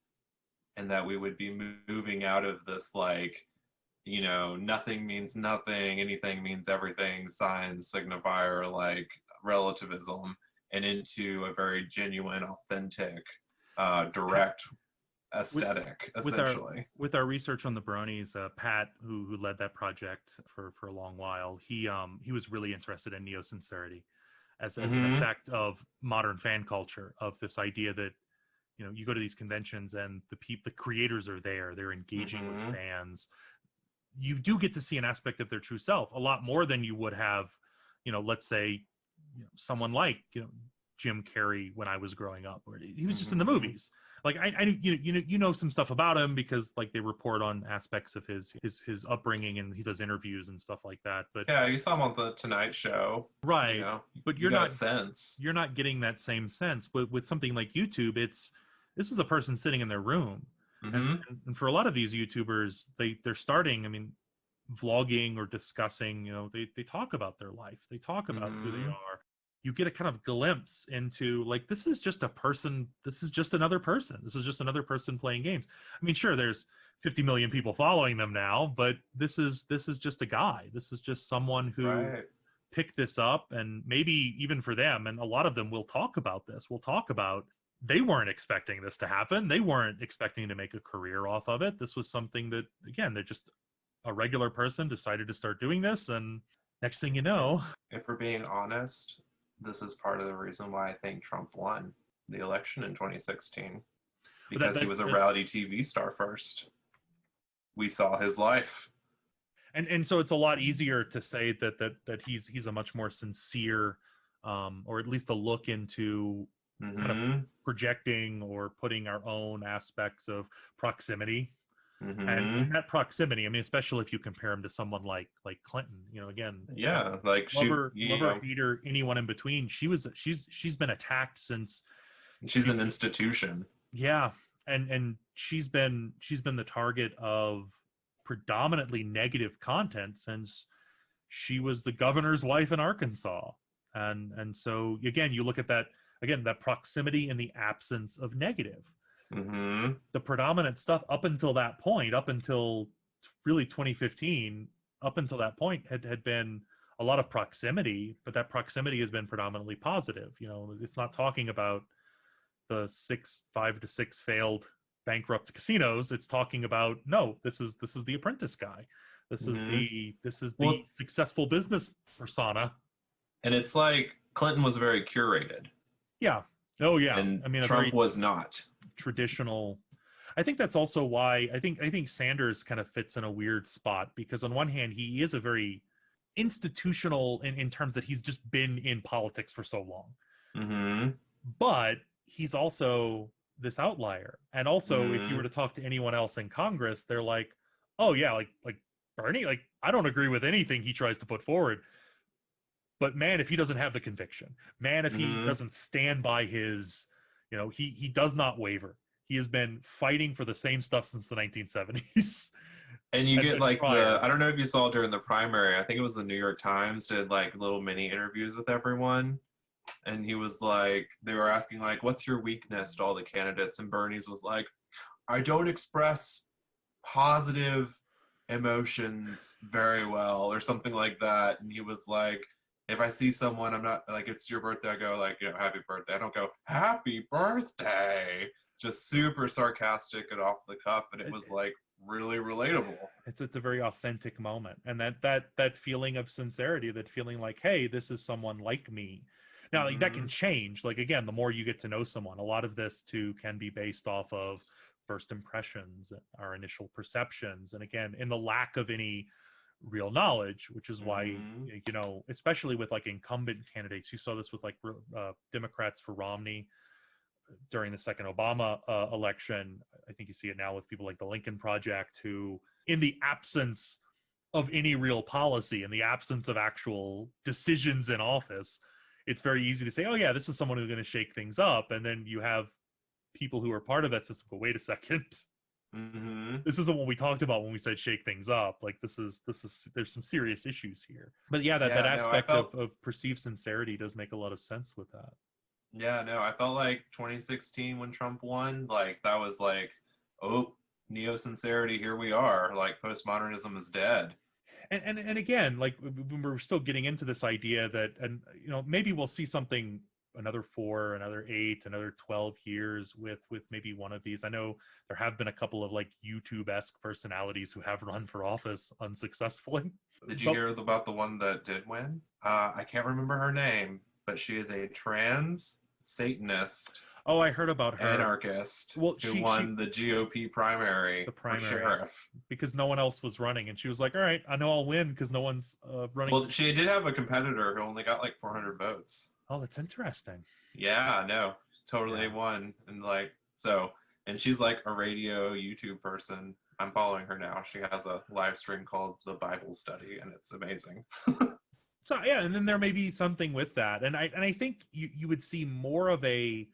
and that we would be moving out of this, like, you know, nothing means nothing, anything means everything, signs, signifier, like relativism, and into a very genuine, authentic, direct aesthetic, essentially.
With our research on the bronies, Pat, who led that project for a long while, he was really interested in neo-sincerity as an effect of modern fan culture, of this idea that, you know, you go to these conventions and the creators are there, they're engaging with fans. You do get to see an aspect of their true self a lot more than you would have, you know, let's say, you know, someone like, you know, Jim Carrey when I was growing up, where he was just in the movies. Like I you know some stuff about him because like they report on aspects of his upbringing, and he does interviews and stuff like that. But
yeah, you saw him on the Tonight Show,
right?
You know,
but
you're not sense.
You're not getting that same sense. But with something like YouTube, this is a person sitting in their room, and for a lot of these YouTubers, they're starting. I mean, vlogging or discussing. You know, they talk about their life. They talk about who they are. You get a kind of glimpse into, like, this is just a person. This is just another person. This is just another person playing games. I mean, sure, there's 50 million people following them now, but this is just a guy. This is just someone who picked this up, and maybe even for them, and a lot of them will talk about this. We'll talk about they weren't expecting this to happen. They weren't expecting to make a career off of it. This was something that, again, they're just a regular person decided to start doing this, and next thing you know,
if we're being honest, this is part of the reason why I think Trump won the election in 2016, because he was a reality TV star first. We saw his life,
and so it's a lot easier to say that he's a much more sincere, or at least a look into kind of projecting or putting our own aspects of proximity. And that proximity, I mean, especially if you compare him to someone like Clinton, you know, again,
like
lover, hater, anyone in between. She's been attacked since.
She's an institution.
Yeah, and she's been the target of predominantly negative content since she was the governor's wife in Arkansas, and so again, you look at that proximity in the absence of negative. The predominant stuff up until that point, up until really 2015, up until that point had been a lot of proximity, but that proximity has been predominantly positive. You know, it's not talking about the 5 to 6 failed bankrupt casinos. It's talking about, no, this is the apprentice guy. This is the successful business persona.
And it's like Clinton was very curated.
Yeah. Oh yeah.
And I mean, Trump was not
traditional. I think that's also why I think Sanders kind of fits in a weird spot, because on one hand he is a very institutional in terms that he's just been in politics for so long, but he's also this outlier. And also if you were to talk to anyone else in Congress, they're like, oh yeah, like Bernie, like I don't agree with anything he tries to put forward, but man, if he doesn't have the conviction, man, if he doesn't stand by his, you know, he does not waver. He has been fighting for the same stuff since the 1970s.
And you get like I don't know if you saw during the primary, I think it was the New York Times did like little mini interviews with everyone. And he was like, they were asking like, what's your weakness to all the candidates? And Bernie's was like, I don't express positive emotions very well, or something like that. And he was like, if I see someone, I'm not like, it's your birthday, I go like, you know, happy birthday. I don't go, happy birthday. Just super sarcastic and off the cuff. And it was like really relatable.
It's a very authentic moment. And that feeling of sincerity, that feeling like, hey, this is someone like me. Now, like, that can change. Like, again, the more you get to know someone, a lot of this too can be based off of first impressions, our initial perceptions. And again, in the lack of any real knowledge, which is why, you know, especially with like incumbent candidates, you saw this with like Democrats for Romney during the second Obama election. I think you see it now with people like the Lincoln Project, who, in the absence of any real policy, in the absence of actual decisions in office, it's very easy to say, oh yeah, this is someone who's going to shake things up. And then you have people who are part of that system go, wait a second,
Mm-hmm.
This isn't what we talked about when we said shake things up. Like this is there's some serious issues here. But yeah, that
Yeah, no, I
aspect
felt.
of perceived sincerity does make a lot of sense with that.
Yeah, no, I felt like 2016 when Trump won, like that was like, oh, neo sincerity, here we are. Like postmodernism is dead.
And again, like when we're still getting into this idea that, and maybe we'll see something another 4, another 8, another 12 years with maybe one of these. I know there have been a couple of like YouTube-esque personalities who have run for office unsuccessfully.
Did you
But
hear about the one that did win? I can't remember her name, but she is a trans Satanist
oh, I heard about her.
anarchist
Well,
who
she
won the GOP primary
the
for
primary
sheriff.
because no one else was running, and she was like, "All right, I know I'll win because no one's running."
Well, she did have a competitor who only got like 400 votes.
Oh, that's interesting.
Yeah, no, totally
Yeah.
won. And like, so, and she's like a radio YouTube person. I'm following her now. She has a live stream called The Bible Study, and it's amazing.
So yeah, and then there may be something with that, and I think you would see more of a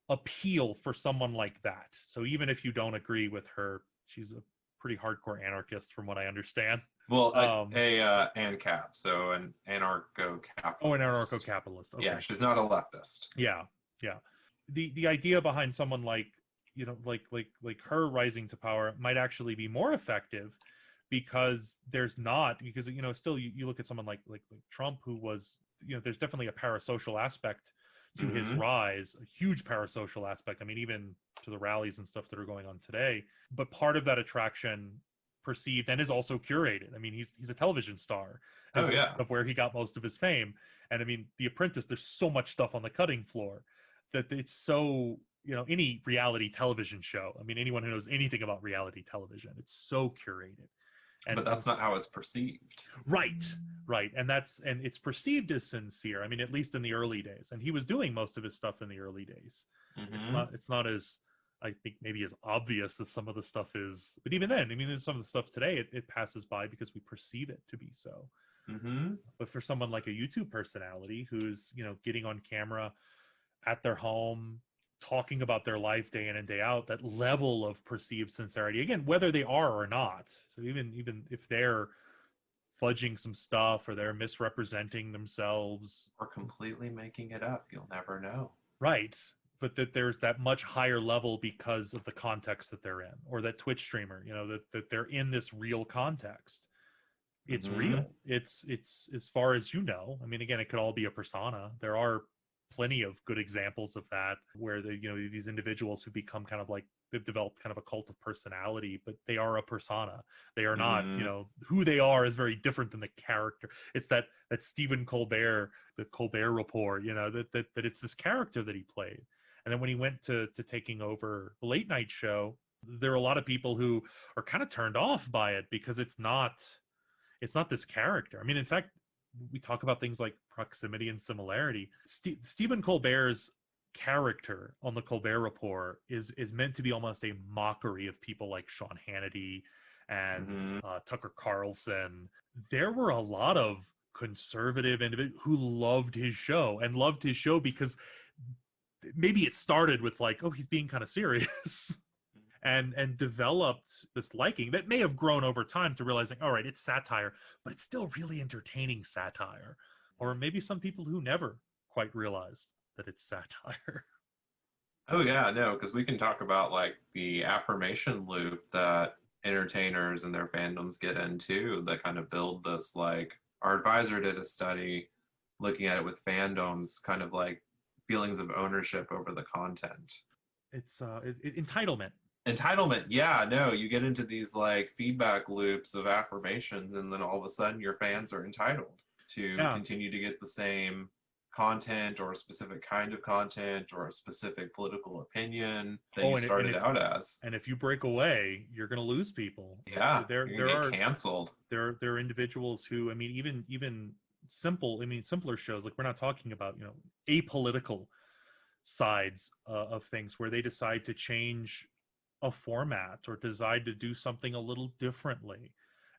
appeal for someone like that. So even if you don't agree with her, she's a pretty hardcore anarchist, from what I understand.
Well,
Um,
ANCAP, so an anarcho-capitalist.
oh, an anarcho-capitalist. Okay.
Yeah, she's not a leftist.
Yeah, yeah. The idea behind someone like like her rising to power might actually be more effective because because still you look at someone like Trump, who was there's definitely a parasocial aspect to his
Mm-hmm.
rise, a huge parasocial aspect. I mean, even to the rallies and stuff that are going on today. But part of that attraction perceived and is also curated. I mean, he's a television star.
Oh,
This is
yeah.
kind of where he got most of his fame. And I mean, The Apprentice, there's so much stuff on the cutting floor that it's so, any reality television show. I mean, anyone who knows anything about reality television, it's so curated.
But that's not how it's perceived.
Right, and it's perceived as sincere. I mean, at least in the early days, and he was doing most of his stuff in the early days.
Mm-hmm.
It's not as, I think, maybe as obvious as some of the stuff is, but even then, I mean, there's some of the stuff today it passes by because we perceive it to be so.
Mm-hmm.
But for someone like a YouTube personality who's getting on camera at their home, talking about their life day in and day out, that level of perceived sincerity, again, whether they are or not, so even if they're fudging some stuff or they're misrepresenting themselves
Or completely making it up, you'll never know.
right, but that there's that much higher level because of the context that they're in, or that Twitch streamer, that they're in this real context. It's
Mm-hmm.
real. It's as far as I mean, again, it could all be a persona. There are plenty of good examples of that where these individuals who become kind of like they've developed kind of a cult of personality, but they are a persona. They are not,
Mm-hmm.
who they are is very different than the character. It's that Stephen Colbert, the Colbert Report, that it's this character that he played. And then when he went to taking over the late night show, there are a lot of people who are kind of turned off by it because it's not this character. I mean, in fact, we talk about things like proximity and similarity. Stephen Colbert's character on the Colbert Report is meant to be almost a mockery of people like Sean Hannity and
Mm-hmm.
Tucker Carlson. There were a lot of conservative individuals who loved his show because maybe it started with like, oh, he's being kind of serious. And developed this liking that may have grown over time to realizing, all right, it's satire, but it's still really entertaining satire. Or maybe some people who never quite realized that it's satire.
Oh, yeah, no, because we can talk about like the affirmation loop that entertainers and their fandoms get into that kind of build this. Like, our advisor did a study looking at it with fandoms, kind of like feelings of ownership over the content.
It's entitlement.
Entitlement, yeah, no, you get into these like feedback loops of affirmations, and then all of a sudden your fans are entitled to
Yeah.
continue to get the same content or a specific kind of content or a specific political opinion that you started out as.
And if you break away, you're going to lose people.
Yeah,
There
you're gonna get canceled.
There are individuals who, I mean, even simpler shows, like we're not talking about, apolitical sides of things where they decide to change a format or decide to do something a little differently,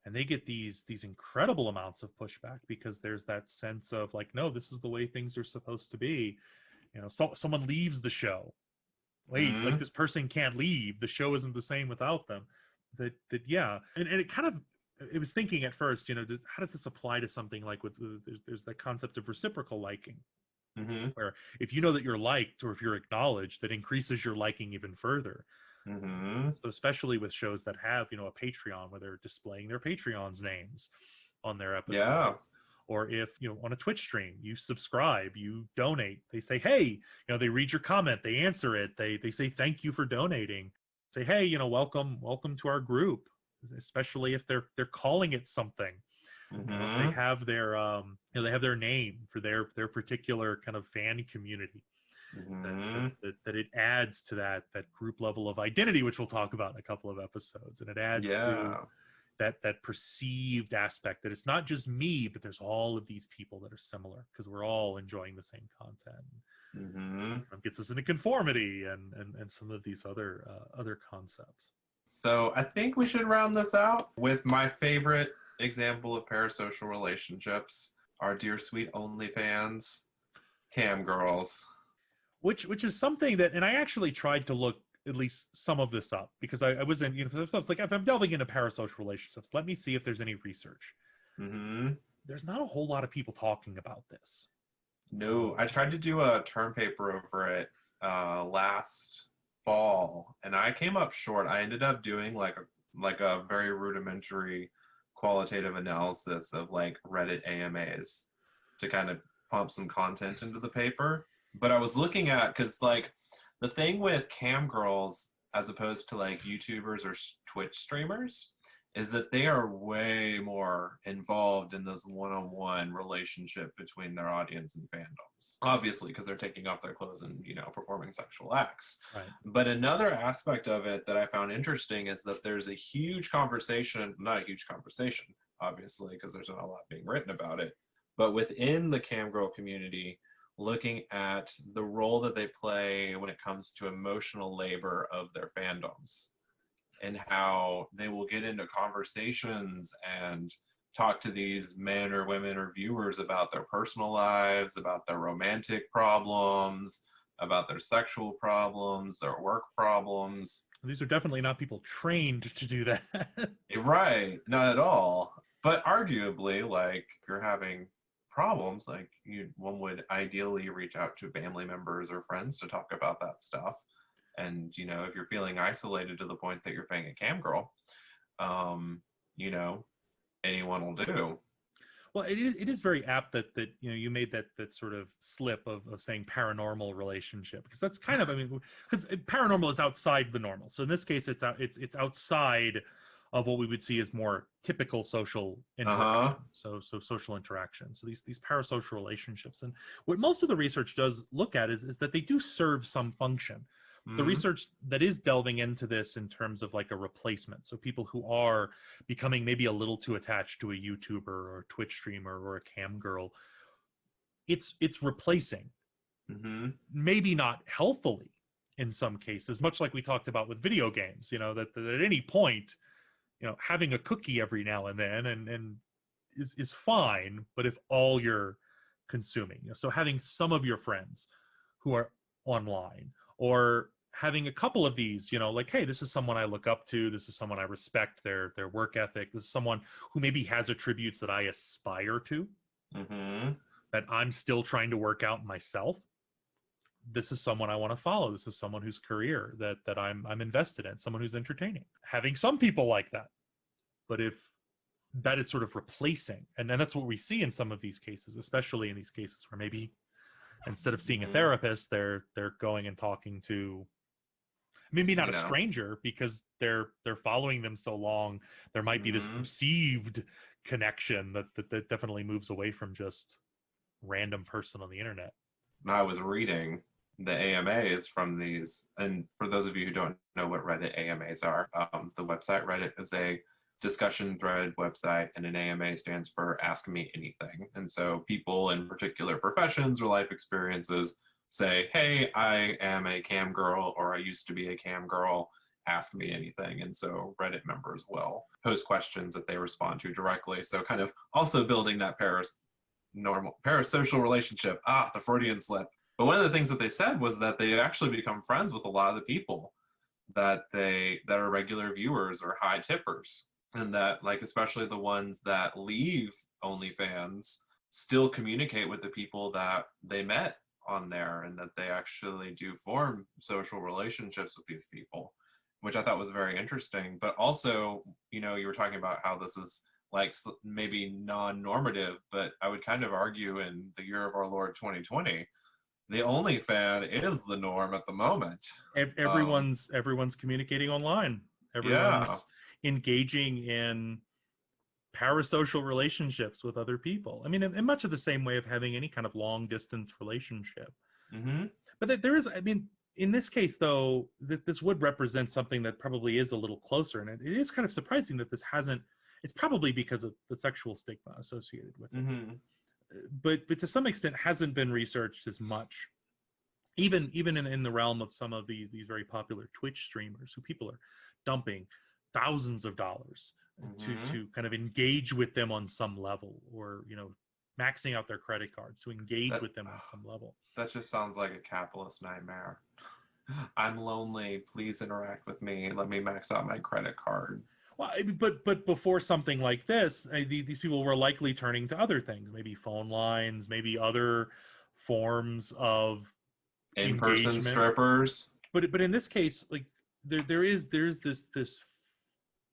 and they get these incredible amounts of pushback because there's that sense of like, no, this is the way things are supposed to be. So someone leaves the show wait, like this person can't leave. The show isn't the same without them. Yeah. And it kind of, it was thinking at first, how does this apply to something like there's that concept of reciprocal liking, where if you know that you're liked or if you're acknowledged, that increases your liking even further. So especially with shows that have, a Patreon where they're displaying their Patreon's names on their episodes.
Yeah.
Or if, on a Twitch stream, you subscribe, you donate, they say, hey, they read your comment, they answer it, they say thank you for donating. Say, hey, welcome to our group, especially if they're calling it something. If they have their they have their name for their particular kind of fan community. That it adds to that group level of identity, which we'll talk about in a couple of episodes, and it adds to that perceived aspect that it's not just me, but there's all of these people that are similar because we're all enjoying the same content. It gets us into conformity and some of these other concepts.
So I think we should round this out with my favorite example of parasocial relationships, our dear sweet OnlyFans cam girls.
Which is something that, and I actually tried to look at least some of this up because I was in, so it's like if I'm delving into parasocial relationships, let me see if there's any research. There's not a whole lot of people talking about this.
No, I tried to do a term paper over it last fall, and I came up short. I ended up doing like a very rudimentary qualitative analysis of like Reddit AMAs to kind of pump some content into the paper. But I was looking at, because like the thing with cam girls as opposed to like YouTubers or Twitch streamers is that they are way more involved in this one-on-one relationship between their audience and fandoms. Obviously, because they're taking off their clothes and, performing sexual acts.
Right.
But another aspect of it that I found interesting is that there's a huge conversation, not a huge conversation, obviously, because there's not a lot being written about it, but within the cam girl community, looking at the role that they play when it comes to emotional labor of their fandoms and how they will get into conversations and talk to these men or women or viewers about their personal lives, about their romantic problems, about their sexual problems, their work problems.
These are definitely not people trained to do that.
Right, not at all. But arguably, like, if you're having problems, like one would ideally reach out to family members or friends to talk about that stuff. And if you're feeling isolated to the point that you're paying a cam girl, anyone will do.
Well, it is very apt that you made that sort of slip of saying paranormal relationship, because that's kind of, because paranormal is outside the normal. So in this case, it's outside of what we would see as more typical social interaction. So social interaction. So these parasocial relationships, and what most of the research does look at is that they do serve some function. The research that is delving into this in terms of like a replacement. So people who are becoming maybe a little too attached to a YouTuber or a Twitch streamer or a cam girl, it's replacing. Maybe not healthily in some cases, much like we talked about with video games, that at any point, having a cookie every now and then and is fine, but if all you're consuming, so having some of your friends who are online, or having a couple of these, like, hey, this is someone I look up to, this is someone I respect their work ethic, this is someone who maybe has attributes that I aspire to, that I'm still trying to work out myself. This is someone I want to follow. This is someone whose career that I'm invested in, someone who's entertaining. Having some people like that. But if that is sort of replacing, and that's what we see in some of these cases, especially in these cases where maybe instead of seeing a therapist, they're going and talking to maybe not a stranger, because they're following them so long. There might be this perceived connection that definitely moves away from just random person on the internet.
I was reading the AMAs from these, and for those of you who don't know what Reddit AMAs are, the website Reddit is a discussion thread website, and an AMA stands for Ask Me Anything. And so people in particular professions or life experiences say, hey, I am a cam girl, or I used to be a cam girl, ask me anything. And so Reddit members will post questions that they respond to directly. So kind of also building that parasocial relationship. The Freudian slip. But one of the things that they said was that they actually become friends with a lot of the people that are regular viewers or high tippers, and that like especially the ones that leave OnlyFans still communicate with the people that they met on there, and that they actually do form social relationships with these people, which I thought was very interesting. But also, you know, you were talking about how this is like maybe non-normative, but I would kind of argue in the year of our Lord 2020, the OnlyFan is the norm at the moment.
Everyone's communicating online.
Yeah.
Everyone's engaging in parasocial relationships with other people. I mean, in much of the same way of having any kind of long distance relationship.
Mm-hmm.
But there is, I mean, in this case, though, this would represent something that probably is a little closer. And it is kind of surprising that this hasn't, it's probably because of the sexual stigma associated with it.
Mm-hmm.
But to some extent hasn't been researched as much. Even in the realm of some of these very popular Twitch streamers who people are dumping thousands of dollars to kind of engage with them on some level, or, you know, maxing out their credit cards to engage with them on some level.
That just sounds like a capitalist nightmare. I'm lonely. Please interact with me. Let me max out my credit card.
Well, but before something like this, these people were likely turning to other things, maybe phone lines, maybe other forms of
in-person strippers.
But in this case, like there's this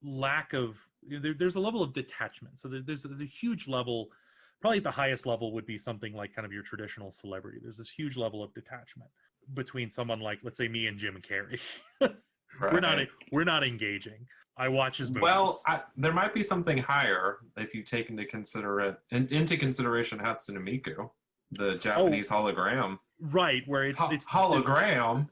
lack of, there's a level of detachment. So there's a huge level, probably at the highest level would be something like kind of your traditional celebrity. There's this huge level of detachment between someone like, let's say, me and Jim Carrey.
Right.
We're not engaging. I watch his movies.
Well, there might be something higher if you take into consideration Hatsune Miku, the Japanese hologram.
Right, where it's
hologram.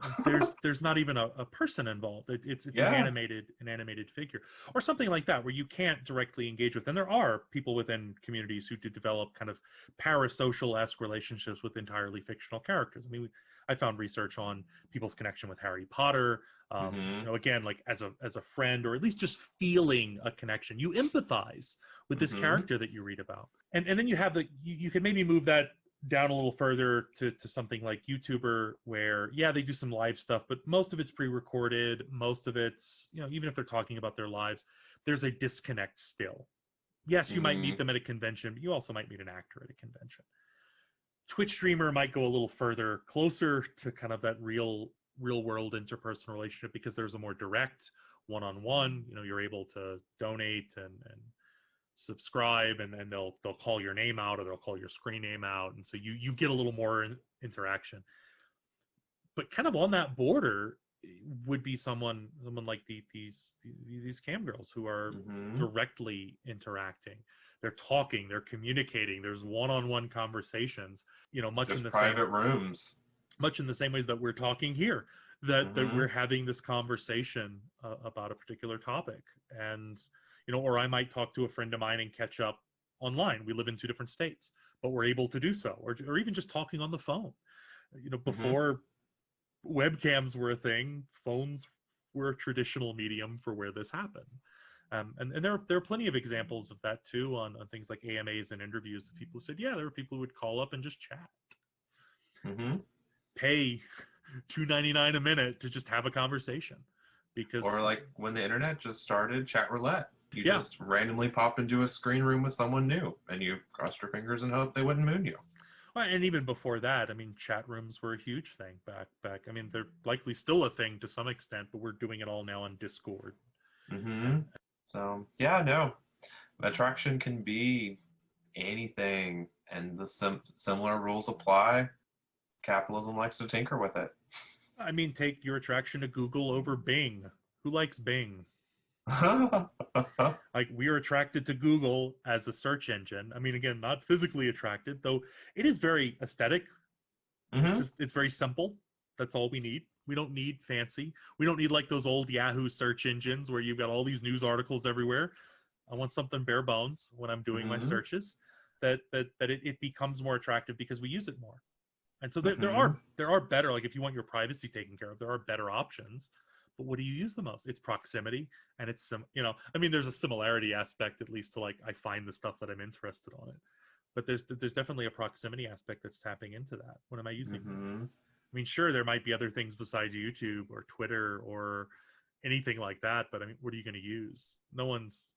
There's not even a person involved. It's an animated figure, or something like that, where you can't directly engage with. And there are people within communities who do develop kind of parasocial-esque relationships with entirely fictional characters. I mean, I found research on people's connection with Harry Potter. You know, again, like as a friend, or at least just feeling a connection. You empathize with this character that you read about, and then you have you can maybe move that down a little further to something like YouTuber, where they do some live stuff, but most of it's pre-recorded. Most of it's, you know, even if they're talking about their lives, there's a disconnect still. Yes, you might meet them at a convention, but you also might meet an actor at a convention. Twitch streamer might go a little further, closer to kind of that real world interpersonal relationship, because there's a more direct one-on-one. You know, you're able to donate and subscribe, and they'll call your name out, or they'll call your screen name out, and so you get a little more interaction. But kind of on that border would be someone like these cam girls who are directly interacting. They're talking, they're communicating, there's one-on-one conversations, you know, much in the
private rooms,
much in the same ways that we're talking here, that we're having this conversation about a particular topic. And you know, or I might talk to a friend of mine and catch up online. We live in 2 different states, but we're able to do so, or even just talking on the phone. You know, before webcams were a thing, phones were a traditional medium for where this happened. And there are plenty of examples of that too on things like AMAs and interviews that people said, there were people who would call up and just chat. Pay $2.99 a minute to just have a conversation. Because,
or like when the internet just started, chat roulette. You just randomly pop into a screen room with someone new, and you crossed your fingers and hope they wouldn't moon you.
Well, and even before that, I mean, chat rooms were a huge thing back. I mean, they're likely still a thing to some extent, but we're doing it all now on Discord.
So no, attraction can be anything, and the similar rules apply. Capitalism likes to tinker with it.
I mean, take your attraction to Google over Bing. Who likes Bing? Like, we are attracted to Google as a search engine. I mean, again, not physically attracted, though it is very aesthetic. It's very simple. That's all we need. We don't need fancy. We don't need like those old Yahoo search engines where you've got all these news articles everywhere. I want something bare bones when I'm doing my searches, that it becomes more attractive because we use it more. And so there are better, like if you want your privacy taken care of, there are better options. But what do you use the most? It's proximity, and it's you know, I mean, there's a similarity aspect, at least, to like, I find the stuff that I'm interested on it. but there's definitely a proximity aspect that's tapping into that. What am I using?
Mm-hmm.
I mean, sure, there might be other things besides YouTube or Twitter or anything like that, but I mean, what are you going to use? No one's.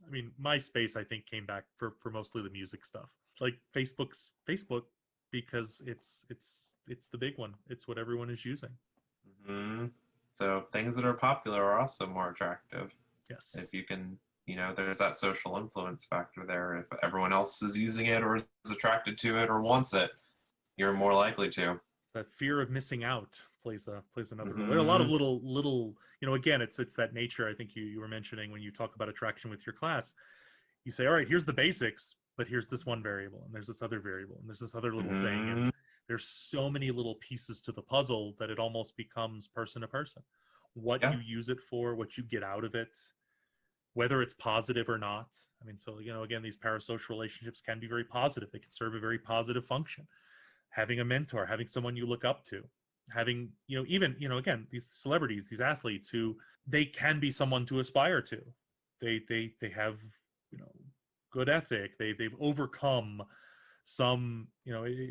I mean, MySpace, I think, came back for mostly the music stuff. Like Facebook's Facebook because it's the big one. It's what everyone is using.
Mm-hmm. So things that are popular are also more attractive.
Yes.
If you can, there's that social influence factor there. If everyone else is using it or is attracted to it or wants it, you're more likely to.
That fear of missing out plays another role.
Mm-hmm.
There are a lot of little again, it's that nature. I think you were mentioning when you talk about attraction with your class. You say, all right, here's the basics, but here's this one variable, and there's this other variable, and there's this other little thing, and there's so many little pieces to the puzzle that it almost becomes person to person. What you use it for, what you get out of it, whether it's positive or not. I mean, so again, these parasocial relationships can be very positive. They can serve a very positive function. Having a mentor, having someone you look up to, having, even, again, these celebrities, these athletes who they can be someone to aspire to. They have, good ethic. They've overcome some,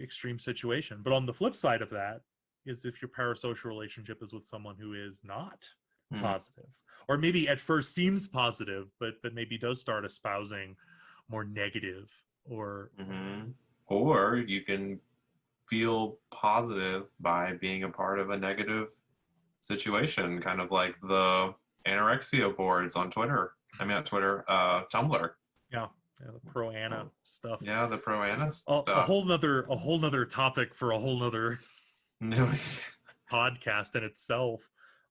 extreme situation. But on the flip side of that is if your parasocial relationship is with someone who is not positive, or maybe at first seems positive, but maybe does start espousing more negative or
you can feel positive by being a part of a negative situation, kind of like the anorexia boards on Twitter. I mean, not Twitter, Tumblr.
Yeah, the pro Anna stuff.
Yeah, the pro Anna stuff.
A whole nother topic for a whole nother podcast in itself.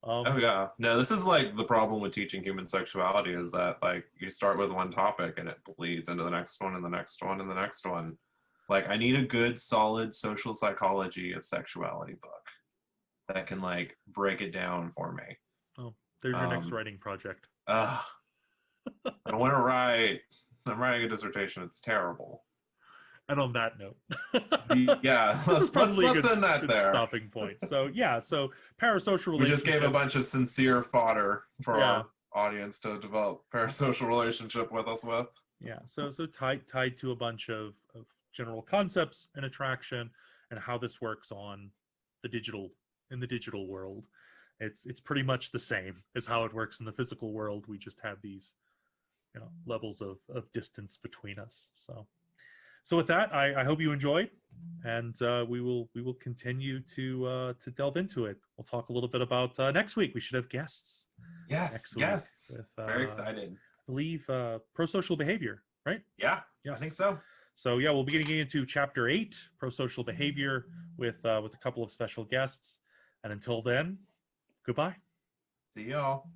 Oh yeah, no, this is like the problem with teaching human sexuality is that like you start with one topic and it bleeds into the next one and the next one and the next one. Like, I need a good, solid social psychology of sexuality book that can, like, break it down for me.
Oh, there's your next writing project.
I don't want to write. I'm writing a dissertation. It's terrible.
And on that note,
yeah,
this is probably
let's
a
end that
good
there.
Stopping point. So, so parasocial relationships.
We just gave a bunch of sincere fodder for our audience to develop parasocial relationship with us with.
Yeah, so tied to a bunch of general concepts and attraction and how this works in the digital world. It's pretty much the same as how it works in the physical world. We just have these levels of distance between us. So with that, I hope you enjoyed, and we will continue to delve into it. We'll talk a little bit about next week. We should have guests.
Yes, guests. Very excited.
I believe prosocial behavior, right?
Yeah,
yes.
I think so.
So we'll be getting into chapter 8, prosocial behavior, with a couple of special guests. And until then, goodbye.
See y'all.